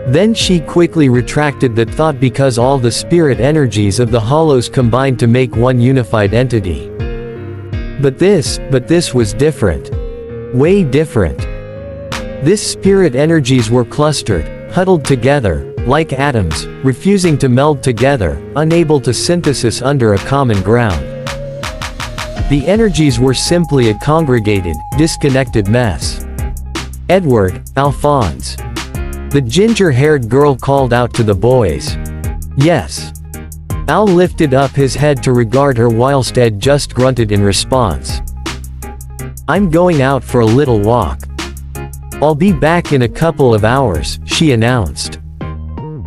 Then she quickly retracted that thought because all the spirit energies of the hollows combined to make one unified entity. But this was different. Way different. This spirit energies were clustered, huddled together, like atoms, refusing to meld together, unable to synthesis under a common ground. The energies were simply a congregated, disconnected mess. Edward, Alphonse. The ginger-haired girl called out to the boys. Yes. Al lifted up his head to regard her whilst Ed just grunted in response. "I'm going out for a little walk. I'll be back in a couple of hours," she announced.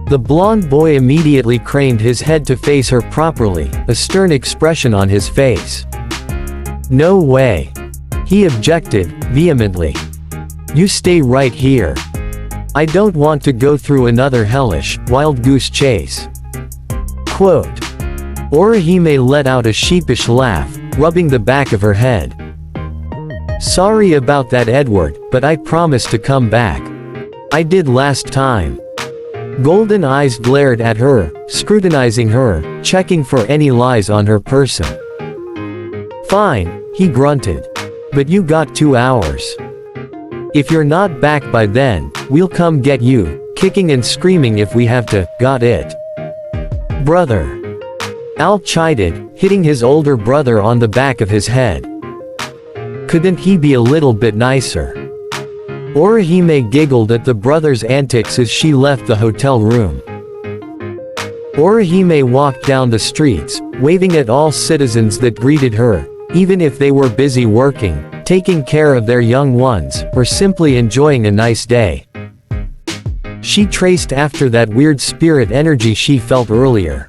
The blond boy immediately craned his head to face her properly, a stern expression on his face. "No way," he objected, vehemently. "You stay right here. I don't want to go through another hellish, wild goose chase." Quote. Orihime let out a sheepish laugh, rubbing the back of her head. "Sorry about that, Edward, but I promised to come back. I did last time." Golden eyes glared at her, scrutinizing her, checking for any lies on her person. "Fine," he grunted. "But you got 2 hours. If you're not back by then, we'll come get you, kicking and screaming if we have to, got it?" "Brother," Al chided, hitting his older brother on the back of his head. "Couldn't he be a little bit nicer?" Orihime giggled at the brother's antics as she left the hotel room. Orihime walked down the streets, waving at all citizens that greeted her, even if they were busy working, taking care of their young ones, or simply enjoying a nice day. She traced after that weird spirit energy she felt earlier.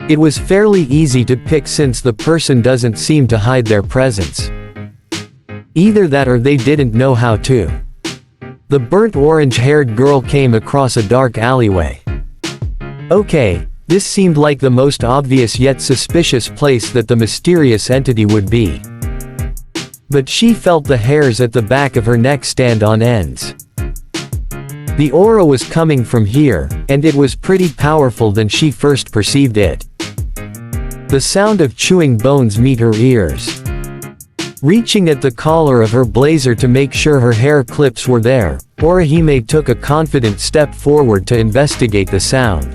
It was fairly easy to pick since the person doesn't seem to hide their presence. Either that or they didn't know how to. The burnt orange-haired girl came across a dark alleyway. Okay, this seemed like the most obvious yet suspicious place that the mysterious entity would be. But she felt the hairs at the back of her neck stand on ends. The aura was coming from here, and it was pretty powerful than she first perceived it. The sound of chewing bones met her ears. Reaching at the collar of her blazer to make sure her hair clips were there, Orihime took a confident step forward to investigate the sound.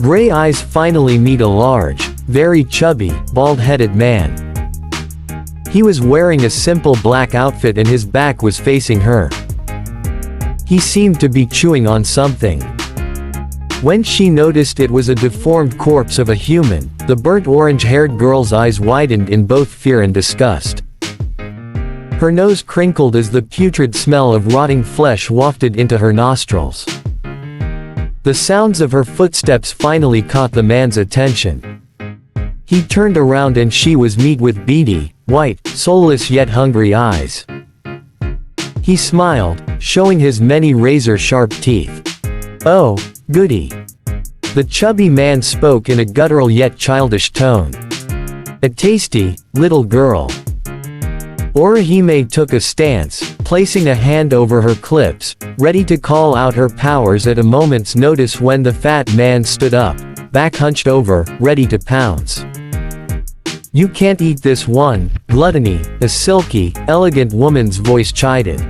Gray eyes finally meet a large, very chubby, bald-headed man. He was wearing a simple black outfit and his back was facing her. He seemed to be chewing on something. When she noticed it was a deformed corpse of a human, the burnt orange-haired girl's eyes widened in both fear and disgust. Her nose crinkled as the putrid smell of rotting flesh wafted into her nostrils. The sounds of her footsteps finally caught the man's attention. He turned around and she was met with beady, white, soulless yet hungry eyes. He smiled, showing his many razor-sharp teeth. "Oh, goody." The chubby man spoke in a guttural yet childish tone. "A tasty, little girl." Orihime took a stance, placing a hand over her clips, ready to call out her powers at a moment's notice when the fat man stood up, back hunched over, ready to pounce. "You can't eat this one, gluttony," a silky, elegant woman's voice chided.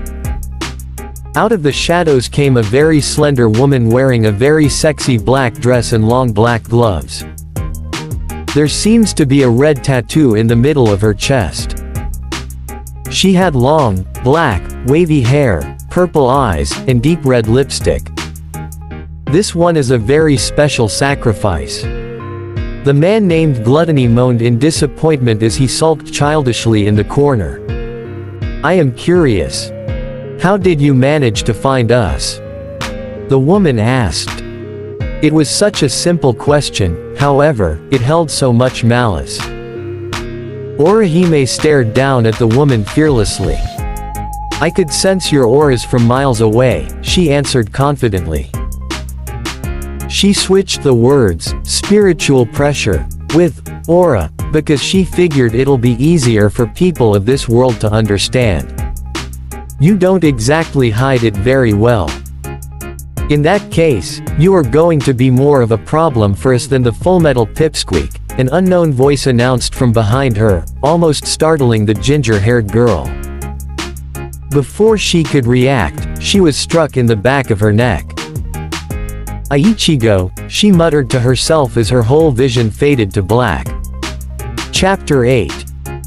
Out of the shadows came a very slender woman wearing a very sexy black dress and long black gloves. There seems to be a red tattoo in the middle of her chest. She had long, black, wavy hair, purple eyes, and deep red lipstick. "This one is a very special sacrifice." The man named Gluttony moaned in disappointment as he sulked childishly in the corner. "I am curious. How did you manage to find us?" the woman asked. It was such a simple question, however, it held so much malice. Orihime stared down at the woman fearlessly. "I could sense your auras from miles away," she answered confidently. She switched the words, spiritual pressure, with aura, because she figured it'll be easier for people of this world to understand. "You don't exactly hide it very well. In that case, you are going to be more of a problem for us than the Fullmetal Pipsqueak," an unknown voice announced from behind her, almost startling the ginger-haired girl. Before she could react, she was struck in the back of her neck. "Aichigo," she muttered to herself as her whole vision faded to black. Chapter 8.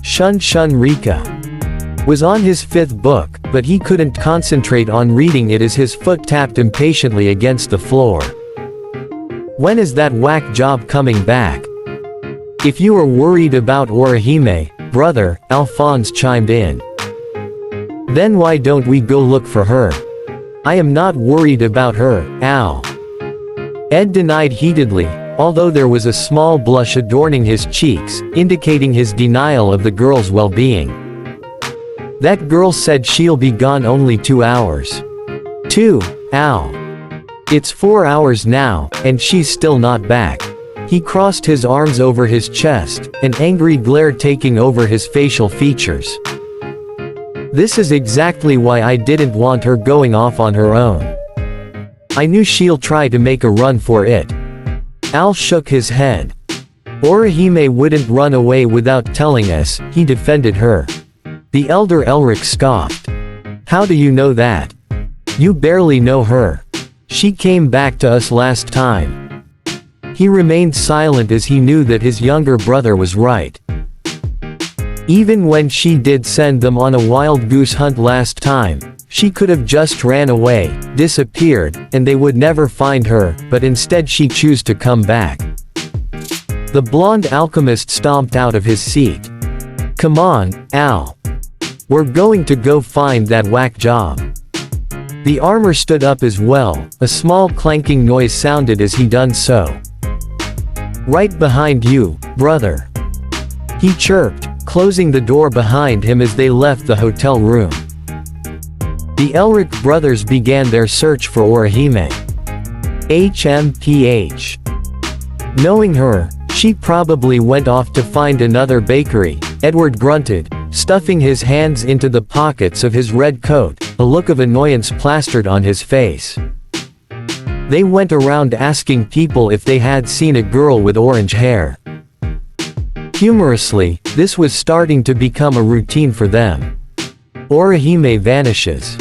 Shun Shun Rika was on his 5th book, but he couldn't concentrate on reading it as his foot tapped impatiently against the floor. When is that whack job coming back? If you are worried about Orihime, brother, Alphonse chimed in. Then why don't we go look for her? I am not worried about her, Al. Ed denied heatedly, although there was a small blush adorning his cheeks, indicating his denial of the girl's well-being. That girl said she'll be gone only 2 hours. 2, Al. It's 4 hours now, and she's still not back. He crossed his arms over his chest, an angry glare taking over his facial features. This is exactly why I didn't want her going off on her own. I knew she'll try to make a run for it. Al shook his head. Orihime wouldn't run away without telling us, he defended her. The elder Elric scoffed. How do you know that? You barely know her. She came back to us last time. He remained silent as he knew that his younger brother was right. Even when she did send them on a wild goose hunt last time, she could have just ran away, disappeared, and they would never find her, but instead she chose to come back. The blonde alchemist stomped out of his seat. Come on, Al. We're going to go find that whack job. The armor stood up as well, a small clanking noise sounded as he done so. Right behind you, brother. He chirped, closing the door behind him as they left the hotel room. The Elric brothers began their search for Orihime. HMPH. Knowing her, she probably went off to find another bakery, Edward grunted, stuffing his hands into the pockets of his red coat, a look of annoyance plastered on his face. They went around asking people if they had seen a girl with orange hair. Humorously, this was starting to become a routine for them. Orihime vanishes.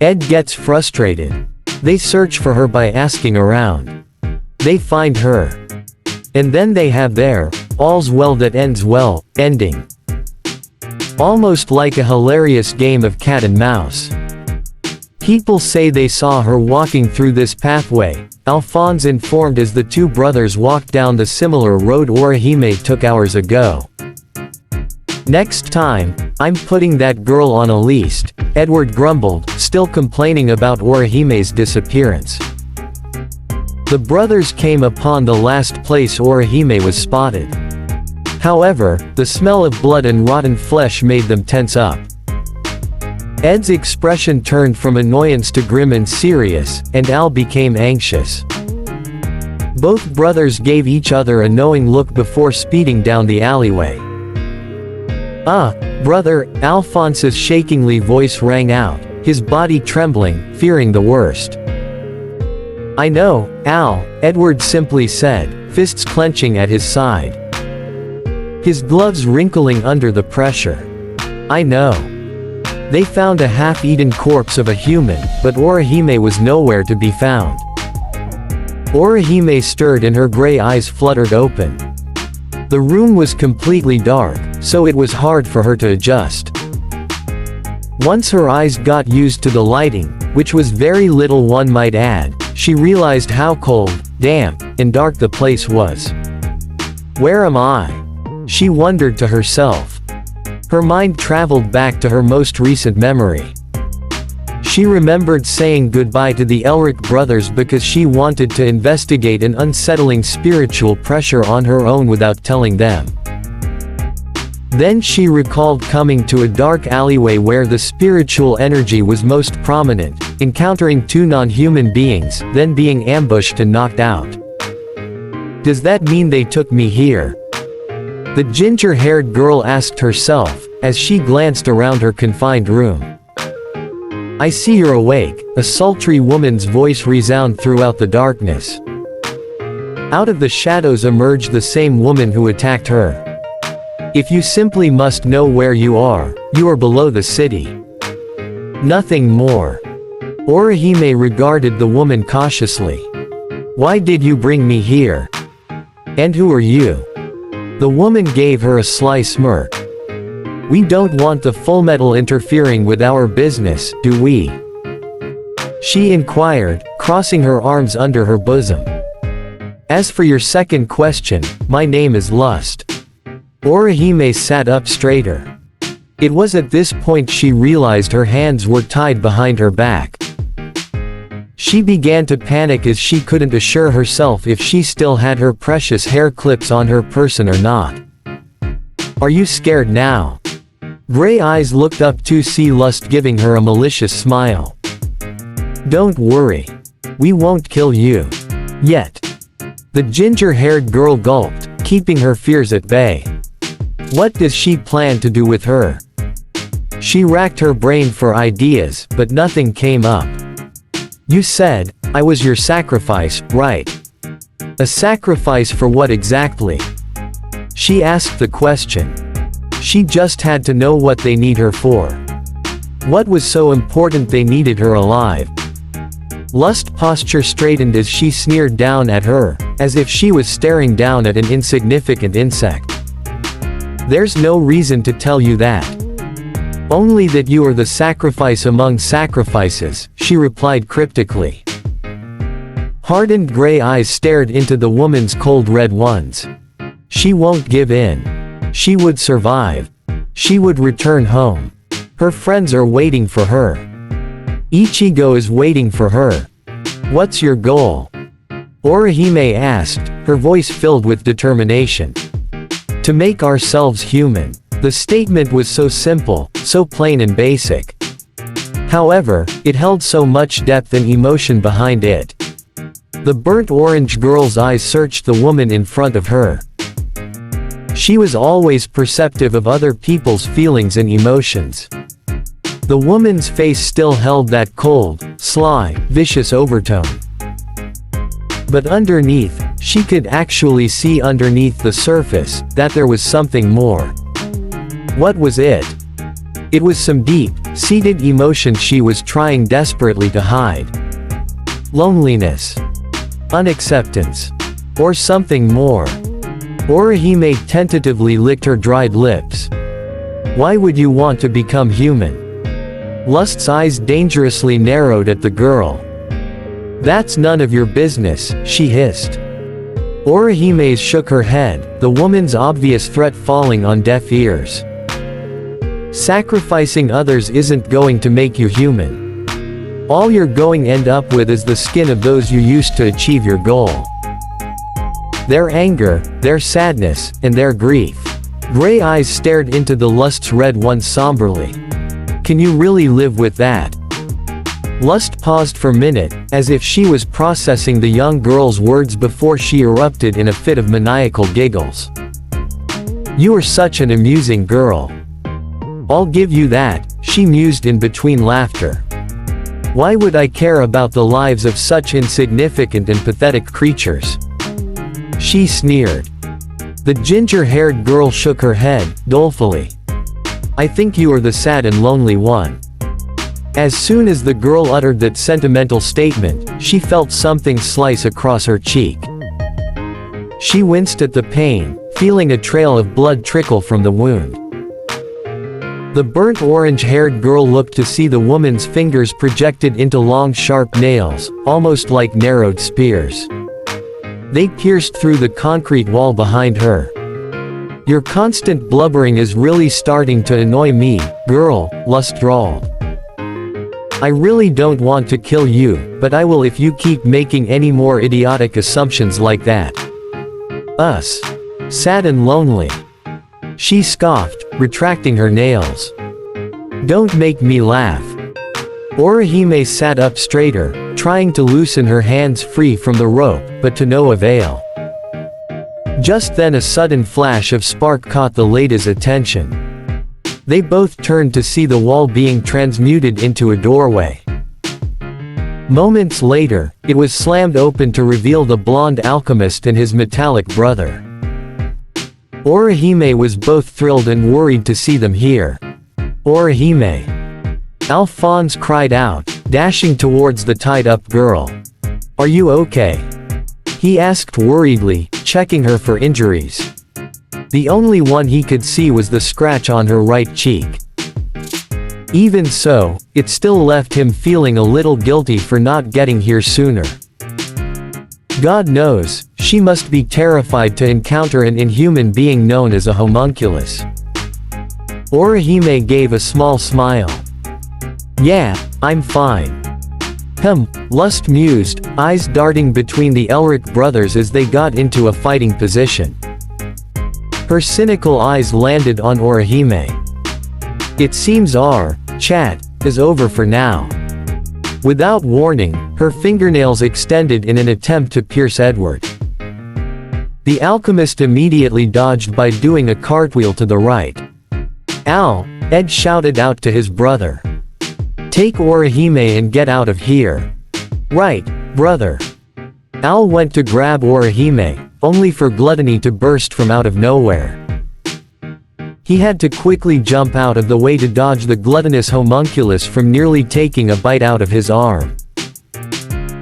Ed gets frustrated. They search for her by asking around. They find her. And then they have their, all's well that ends well, ending. Almost like a hilarious game of cat and mouse. People say they saw her walking through this pathway, Alphonse informed as the two brothers walked down the similar road Orihime took hours ago. Next time, I'm putting that girl on a leash, Edward grumbled, still complaining about Orihime's disappearance. The brothers came upon the last place Orihime was spotted. However, the smell of blood and rotten flesh made them tense up. Ed's expression turned from annoyance to grim and serious, and Al became anxious. Both brothers gave each other a knowing look before speeding down the alleyway. Brother, Alphonse's shakingly voice rang out, his body trembling, fearing the worst. I know, Al, Edward simply said, fists clenching at his side. His gloves wrinkling under the pressure. I know. They found a half-eaten corpse of a human, but Orihime was nowhere to be found. Orihime stirred and her gray eyes fluttered open. The room was completely dark, so it was hard for her to adjust. Once her eyes got used to the lighting, which was very little one might add, she realized how cold, damp, and dark the place was. Where am I? She wondered to herself. Her mind traveled back to her most recent memory. She remembered saying goodbye to the Elric brothers because she wanted to investigate an unsettling spiritual pressure on her own without telling them. Then she recalled coming to a dark alleyway where the spiritual energy was most prominent, encountering two non-human beings, then being ambushed and knocked out. Does that mean they took me here? The ginger-haired girl asked herself, as she glanced around her confined room. I see you're awake, a sultry woman's voice resounded throughout the darkness. Out of the shadows emerged the same woman who attacked her. If you simply must know where you are below the city. Nothing more. Orihime regarded the woman cautiously. Why did you bring me here? And who are you? The woman gave her a sly smirk. We don't want the Full Metal interfering with our business, do we? She inquired, crossing her arms under her bosom. As for your second question, my name is Lust. Orihime sat up straighter. It was at this point she realized her hands were tied behind her back. She began to panic as she couldn't assure herself if she still had her precious hair clips on her person or not. Are you scared now? Gray eyes looked up to see Lust giving her a malicious smile. Don't worry. We won't kill you. Yet. The ginger-haired girl gulped, keeping her fears at bay. What does she plan to do with her? She racked her brain for ideas, but nothing came up. You said, I was your sacrifice, right? A sacrifice for what exactly? She asked the question. She just had to know what they need her for. What was so important they needed her alive? Lust posture straightened as she sneered down at her, as if she was staring down at an insignificant insect. There's no reason to tell you that. Only that you are the sacrifice among sacrifices, she replied cryptically. Hardened gray eyes stared into the woman's cold red ones. She won't give in. She would survive. She would return home. Her friends are waiting for her. Ichigo is waiting for her. What's your goal? Orihime asked, her voice filled with determination. To make ourselves human. The statement was so simple, so plain and basic. However, it held so much depth and emotion behind it. The burnt orange girl's eyes searched the woman in front of her. She was always perceptive of other people's feelings and emotions. The woman's face still held that cold, sly, vicious overtone. But underneath, she could actually see underneath the surface, that there was something more. What was it? It was some deep, seated emotion she was trying desperately to hide. Loneliness. Unacceptance. Or something more. Orihime tentatively licked her dried lips. Why would you want to become human? Lust's eyes dangerously narrowed at the girl. That's none of your business, she hissed. Orihime shook her head, the woman's obvious threat falling on deaf ears. Sacrificing others isn't going to make you human. All you're going to end up with is the skin of those you used to achieve your goal. Their anger, their sadness, and their grief. Gray eyes stared into the Lust's red ones somberly. Can you really live with that? Lust paused for a minute, as if she was processing the young girl's words before she erupted in a fit of maniacal giggles. You are such an amusing girl. I'll give you that, she mused in between laughter. Why would I care about the lives of such insignificant and pathetic creatures? She sneered. The ginger-haired girl shook her head, dolefully. I think you are the sad and lonely one. As soon as the girl uttered that sentimental statement, she felt something slice across her cheek. She winced at the pain, feeling a trail of blood trickle from the wound. The burnt orange-haired girl looked to see the woman's fingers projected into long sharp nails, almost like narrowed spears. They pierced through the concrete wall behind her. Your constant blubbering is really starting to annoy me, girl, Lust drawled. I really don't want to kill you, but I will if you keep making any more idiotic assumptions like that. Us. Sad and lonely. She scoffed, retracting her nails. Don't make me laugh. Orihime sat up straighter, trying to loosen her hands free from the rope, but to no avail. Just then a sudden flash of spark caught the ladies' attention. They both turned to see the wall being transmuted into a doorway. Moments later, it was slammed open to reveal the blonde alchemist and his metallic brother. Orihime was both thrilled and worried to see them here. Orihime! Alphonse cried out, dashing towards the tied-up girl. Are you okay? He asked worriedly, checking her for injuries. The only one he could see was the scratch on her right cheek. Even so, it still left him feeling a little guilty for not getting here sooner. God knows, she must be terrified to encounter an inhuman being known as a homunculus. Orihime gave a small smile. Yeah, I'm fine. Lust mused, eyes darting between the Elric brothers as they got into a fighting position. Her cynical eyes landed on Orihime. It seems our chat is over for now. Without warning, her fingernails extended in an attempt to pierce Edward. The alchemist immediately dodged by doing a cartwheel to the right. Al, Ed shouted out to his brother. Take Orihime and get out of here. Right, brother. Al went to grab Orihime, only for Gluttony to burst from out of nowhere. He had to quickly jump out of the way to dodge the gluttonous homunculus from nearly taking a bite out of his arm.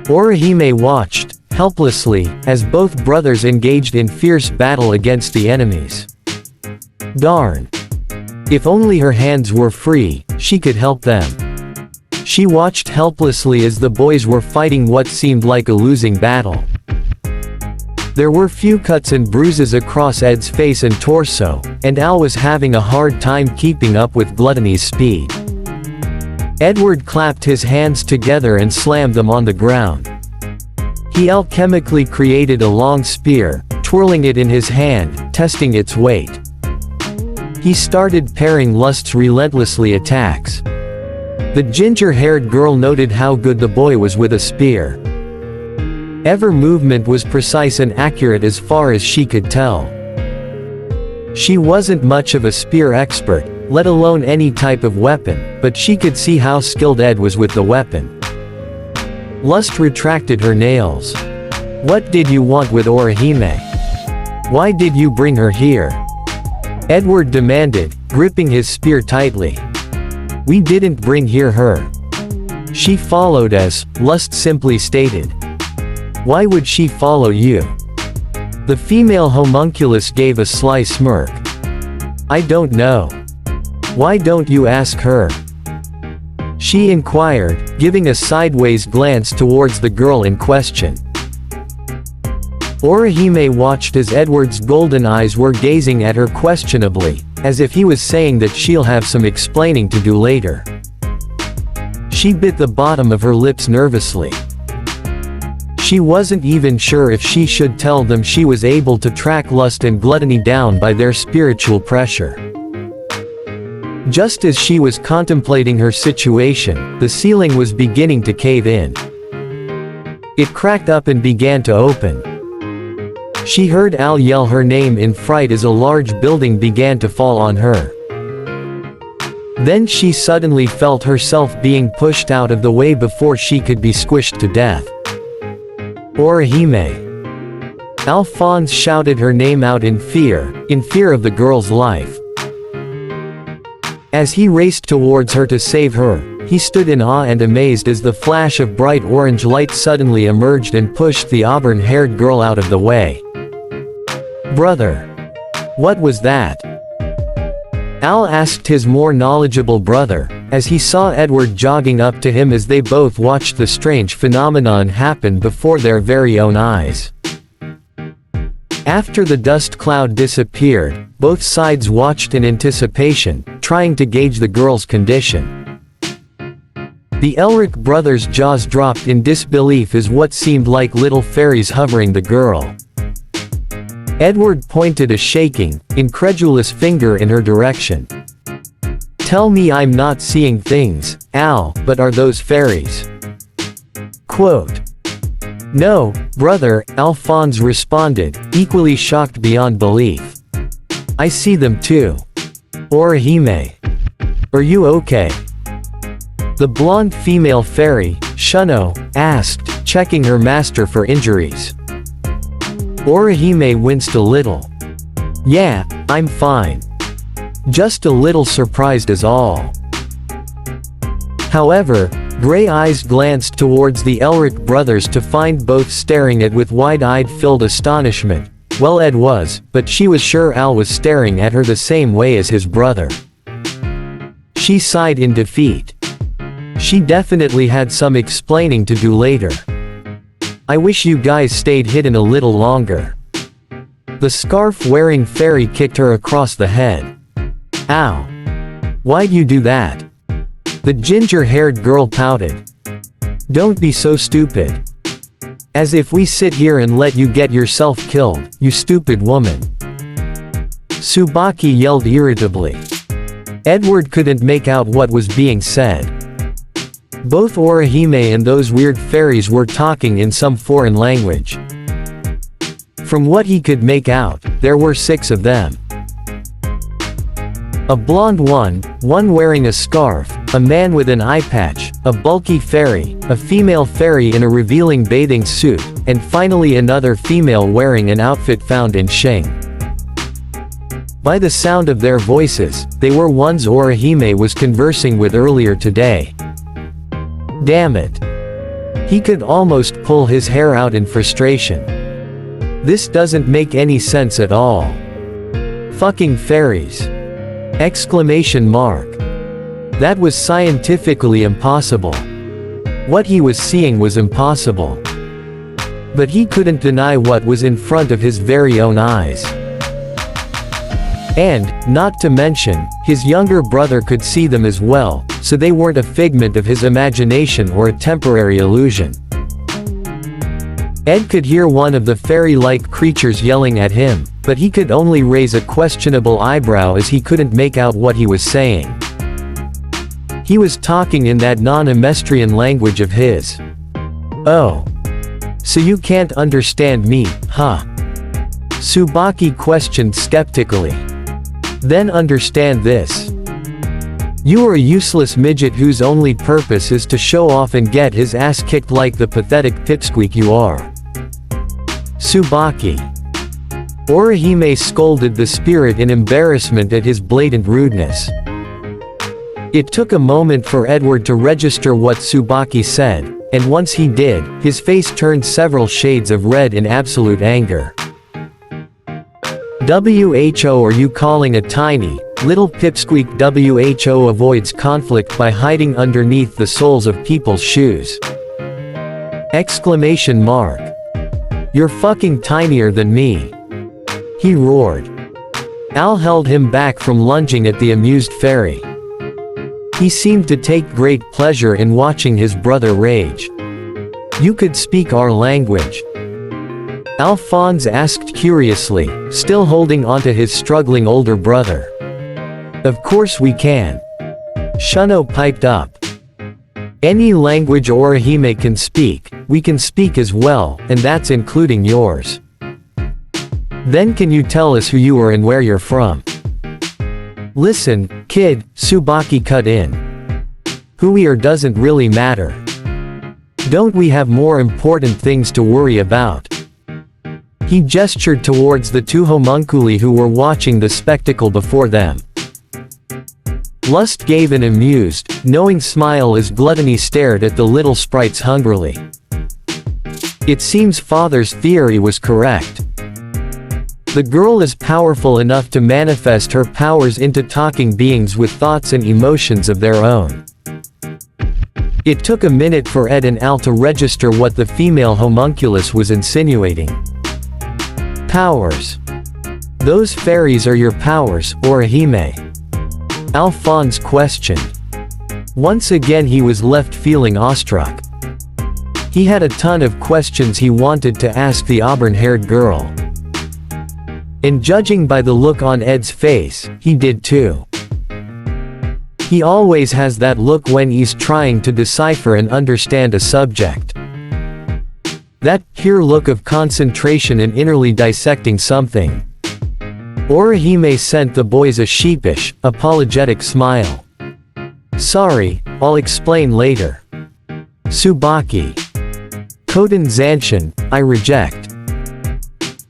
Orihime watched, helplessly, as both brothers engaged in fierce battle against the enemies. Darn. If only her hands were free, she could help them. She watched helplessly as the boys were fighting what seemed like a losing battle. There were few cuts and bruises across Ed's face and torso, and Al was having a hard time keeping up with Gluttony's speed. Edward clapped his hands together and slammed them on the ground. He alchemically created a long spear, twirling it in his hand, testing its weight. He started parrying Lust's relentlessly attacks. The ginger-haired girl noted how good the boy was with a spear. Every movement was precise and accurate as far as she could tell. She wasn't much of a spear expert, let alone any type of weapon, but she could see how skilled Ed was with the weapon. Lust retracted her nails. What did you want with Orihime? Why did you bring her here? Edward demanded, gripping his spear tightly. We didn't bring here her. She followed us, Lust simply stated. Why would she follow you? The female homunculus gave a sly smirk. I don't know. Why don't you ask her? She inquired, giving a sideways glance towards the girl in question. Orihime watched as Edward's golden eyes were gazing at her questionably, as if he was saying that she'll have some explaining to do later. She bit the bottom of her lips nervously. She wasn't even sure if she should tell them she was able to track Lust and Gluttony down by their spiritual pressure. Just as she was contemplating her situation, the ceiling was beginning to cave in. It cracked up and began to open. She heard Al yell her name in fright as a large building began to fall on her. Then she suddenly felt herself being pushed out of the way before she could be squished to death. Orihime. Alphonse shouted her name out in fear of the girl's life. As he raced towards her to save her, he stood in awe and amazed as the flash of bright orange light suddenly emerged and pushed the auburn-haired girl out of the way. Brother. What was that? Al asked his more knowledgeable brother, as he saw Edward jogging up to him as they both watched the strange phenomenon happen before their very own eyes. After the dust cloud disappeared, both sides watched in anticipation, trying to gauge the girl's condition. The Elric brothers' jaws dropped in disbelief as what seemed like little fairies hovering the girl. Edward pointed a shaking, incredulous finger in her direction. Tell me I'm not seeing things, Al, but are those fairies? Quote. No, brother, Alphonse responded, equally shocked beyond belief. I see them too. Orihime. Are you okay? The blonde female fairy, Shuno, asked, checking her master for injuries. Orihime winced a little. Yeah, I'm fine. Just a little surprised is all. However, gray eyes glanced towards the Elric brothers to find both staring at with wide-eyed filled astonishment. Well, Ed was, but she was sure Al was staring at her the same way as his brother. She sighed in defeat. She definitely had some explaining to do later. I wish you guys stayed hidden a little longer. The scarf-wearing fairy kicked her across the head. Ow. Why'd you do that? The ginger-haired girl pouted. Don't be so stupid. As if we sit here and let you get yourself killed, you stupid woman. Tsubaki yelled irritably. Edward couldn't make out what was being said. Both Orihime and those weird fairies were talking in some foreign language. From what he could make out, there were 6 of them. A blonde one wearing a scarf, a man with an eye patch, a bulky fairy, a female fairy in a revealing bathing suit, and finally another female wearing an outfit found in Shing. By the sound of their voices, they were ones Orihime was conversing with earlier today. Damn it. He could almost pull his hair out in frustration. This doesn't make any sense at all. Fucking fairies! Exclamation mark. That was scientifically impossible. What he was seeing was impossible. But he couldn't deny what was in front of his very own eyes. And, not to mention, his younger brother could see them as well, so they weren't a figment of his imagination or a temporary illusion. Ed could hear one of the fairy-like creatures yelling at him, but he could only raise a questionable eyebrow as he couldn't make out what he was saying. He was talking in that non-Emestrian language of his. Oh. So you can't understand me, huh? Tsubaki questioned skeptically. Then understand this. You are a useless midget whose only purpose is to show off and get his ass kicked like the pathetic pipsqueak you are. Tsubaki. Orihime scolded the spirit in embarrassment at his blatant rudeness. It took a moment for Edward to register what Tsubaki said, and once he did, his face turned several shades of red in absolute anger. WHO, are you calling a tiny, little pipsqueak? WHO avoids conflict by hiding underneath the soles of people's shoes. Exclamation mark. You're fucking tinier than me. He roared. Al held him back from lunging at the amused fairy. He seemed to take great pleasure in watching his brother rage. You could speak our language? Alphonse asked curiously, still holding onto his struggling older brother. Of course we can. Shuno piped up. Any language Orihime can speak, we can speak as well, and that's including yours. Then can you tell us who you are and where you're from? Listen, kid, Tsubaki cut in. Who we are doesn't really matter. Don't we have more important things to worry about? He gestured towards the 2 homunculi who were watching the spectacle before them. Lust gave an amused, knowing smile as Gluttony stared at the little sprites hungrily. It seems Father's theory was correct. The girl is powerful enough to manifest her powers into talking beings with thoughts and emotions of their own. It took a minute for Ed and Al to register what the female homunculus was insinuating. Powers. Those fairies are your powers, Orihime? Alphonse questioned. Once again he was left feeling awestruck. He had a ton of questions he wanted to ask the auburn-haired girl. And judging by the look on Ed's face, he did too. He always has that look when he's trying to decipher and understand a subject. That pure look of concentration and innerly dissecting something. Orihime sent the boys a sheepish, apologetic smile. Sorry, I'll explain later. Tsubaki. Koten Zanshin, I reject.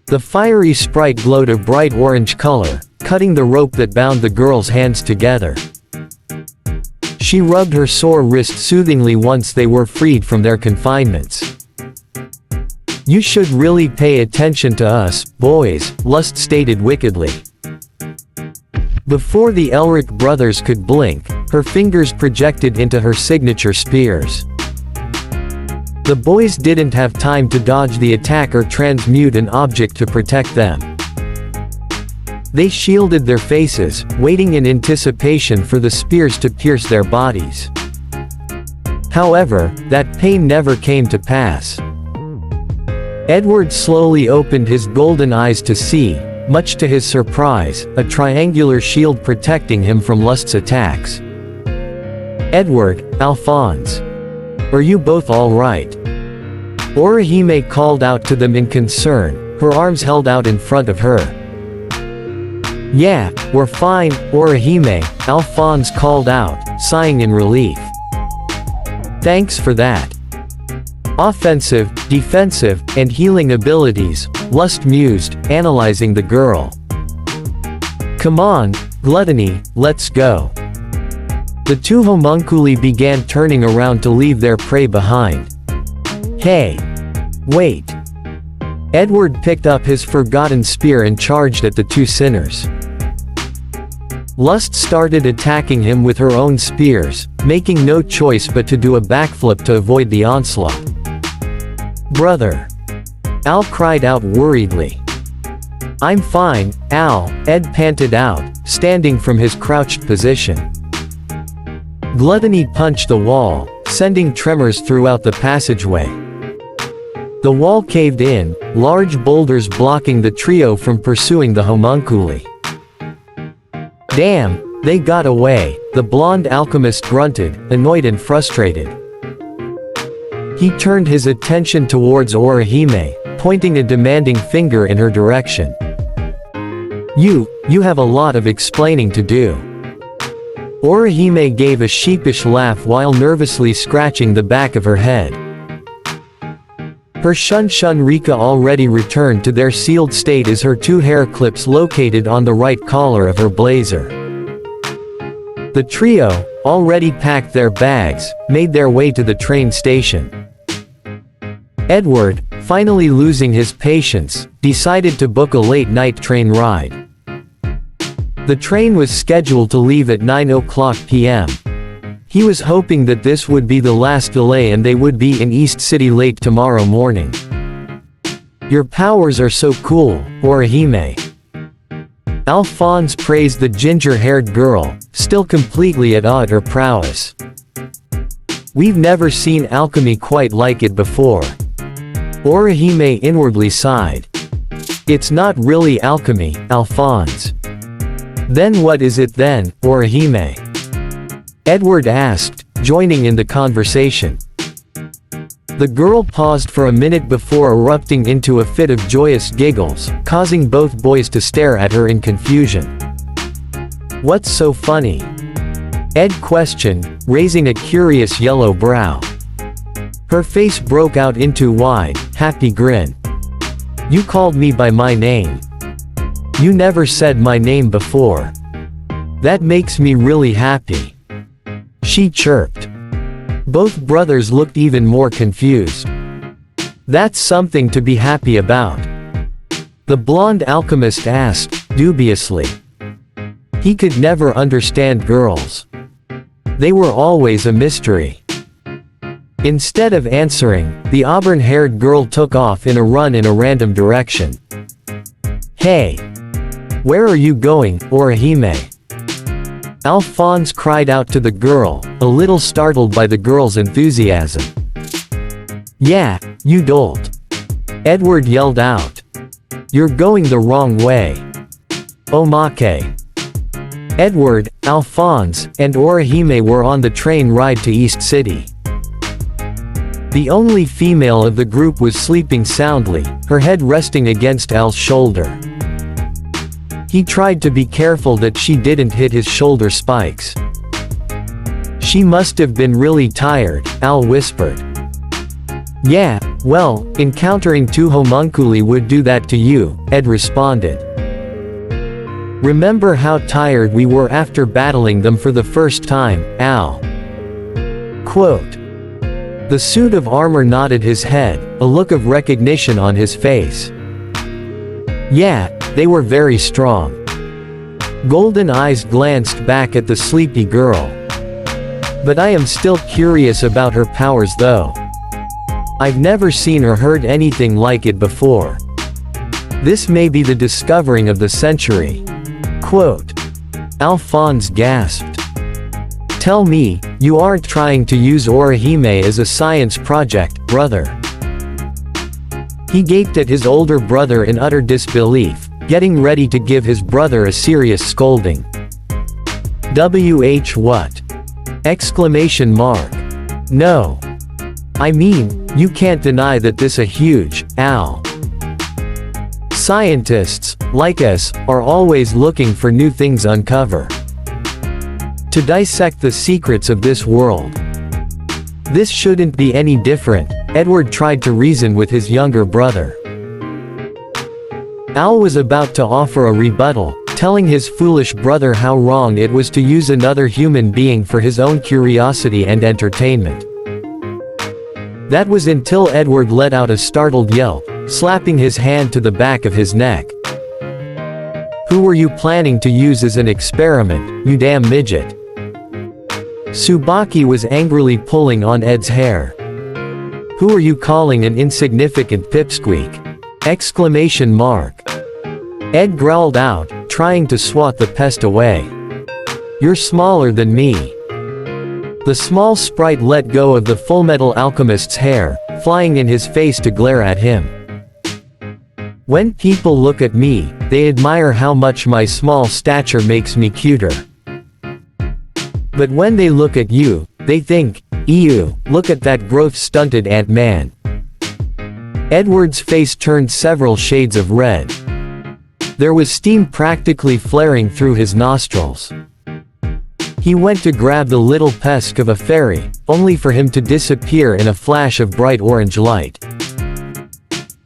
The fiery sprite glowed a bright orange color, cutting the rope that bound the girl's hands together. She rubbed her sore wrist soothingly once they were freed from their confinements. You should really pay attention to us, boys, Lust stated wickedly. Before the Elric brothers could blink, her fingers projected into her signature spears. The boys didn't have time to dodge the attack or transmute an object to protect them. They shielded their faces, waiting in anticipation for the spears to pierce their bodies. However, that pain never came to pass. Edward slowly opened his golden eyes to see, much to his surprise, a triangular shield protecting him from Lust's attacks. "Edward, Alphonse. Are you both all right?" Orihime called out to them in concern, her arms held out in front of her. "Yeah, we're fine, Orihime," Alphonse called out, sighing in relief. "Thanks for that." Offensive, defensive, and healing abilities, Lust mused, analyzing the girl. "Come on, Gluttony, let's go." The two homunculi began turning around to leave their prey behind. "Hey! Wait!" Edward picked up his forgotten spear and charged at the two sinners. Lust started attacking him with her own spears, making no choice but to do a backflip to avoid the onslaught. "Brother!" Al cried out worriedly. "I'm fine, Al," Ed panted out, standing from his crouched position. Gluttony punched the wall, sending tremors throughout the passageway. The wall caved in, large boulders blocking the trio from pursuing the homunculi. "Damn, they got away," the blonde alchemist grunted, annoyed and frustrated. He turned his attention towards Orihime, pointing a demanding finger in her direction. You have a lot of explaining to do." Orihime gave a sheepish laugh while nervously scratching the back of her head. Her shun Rika already returned to their sealed state as her two hair clips located on the right collar of her blazer. The trio, already packed their bags, made their way to the train station. Edward, finally losing his patience, decided to book a late-night train ride. The train was scheduled to leave at 9:00 p.m. He was hoping that this would be the last delay and they would be in East City late tomorrow morning. "Your powers are so cool, Orihime." Alphonse praised the ginger-haired girl, still completely at awe at her prowess. "We've never seen alchemy quite like it before." Orihime inwardly sighed. "It's not really alchemy, Alphonse." "Then what is it then, Orihime?" Edward asked, joining in the conversation. The girl paused for a minute before erupting into a fit of joyous giggles, causing both boys to stare at her in confusion. "What's so funny?" Ed questioned, raising a curious yellow brow. Her face broke out into a wide, happy grin. "You called me by my name. You never said my name before. That makes me really happy," she chirped. Both brothers looked even more confused. "That's something to be happy about?" the blonde alchemist asked, dubiously. He could never understand girls. They were always a mystery. Instead of answering, the auburn-haired girl took off in a run in a random direction. "Hey! Where are you going, Orihime?" Alphonse cried out to the girl, a little startled by the girl's enthusiasm. "Yeah, you dolt!" Edward yelled out. "You're going the wrong way." "Omake." Edward, Alphonse, and Orihime were on the train ride to East City. The only female of the group was sleeping soundly, her head resting against Al's shoulder. He tried to be careful that she didn't hit his shoulder spikes. "She must have been really tired," Al whispered. "Yeah, well, encountering two homunculi would do that to you," Ed responded. "Remember how tired we were after battling them for the first time, Al?" Quote. The suit of armor nodded his head, a look of recognition on his face. "Yeah, they were very strong." Golden eyes glanced back at the sleepy girl. "But I am still curious about her powers though." I've never seen or heard anything like it before. This may be the discovering of the century." Quote. Alphonse gasped. "Tell me, you aren't trying to use Orihime as a science project, brother?" He gaped at his older brother in utter disbelief, getting ready to give his brother a serious scolding. What? Exclamation mark. "No. I mean, you can't deny that this a huge, Scientists, like us, are always looking for new things uncover. To dissect the secrets of this world. This shouldn't be any different," Edward tried to reason with his younger brother. Al was about to offer a rebuttal, telling his foolish brother how wrong it was to use another human being for his own curiosity and entertainment. That was until Edward let out a startled yelp, slapping his hand to the back of his neck. "Who were you planning to use as an experiment, you damn midget?" Tsubaki was angrily pulling on Ed's hair. "Who are you calling an insignificant pipsqueak?" Exclamation mark. Ed growled out, trying to swat the pest away. "You're smaller than me." The small sprite let go of the Fullmetal Alchemist's hair, flying in his face to glare at him. "When people look at me, they admire how much my small stature makes me cuter. But when they look at you, they think, ew, look at that growth-stunted ant-man." Edward's face turned several shades of red. There was steam practically flaring through his nostrils. He went to grab the little pest of a fairy, only for him to disappear in a flash of bright orange light.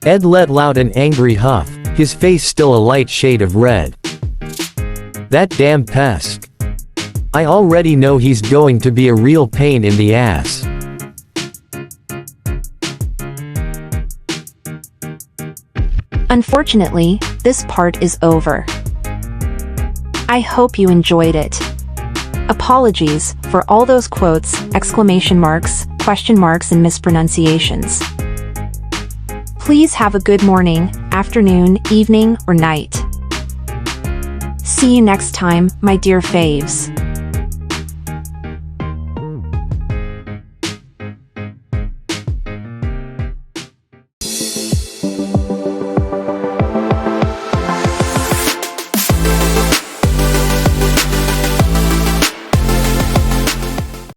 Ed let out an angry huff, his face still a light shade of red. "That damn pest. I already know he's going to be a real pain in the ass." Unfortunately, this part is over. I hope you enjoyed it. Apologies for all those quotes, exclamation marks, question marks and mispronunciations. Please have a good morning, afternoon, evening, or night. See you next time, my dear faves.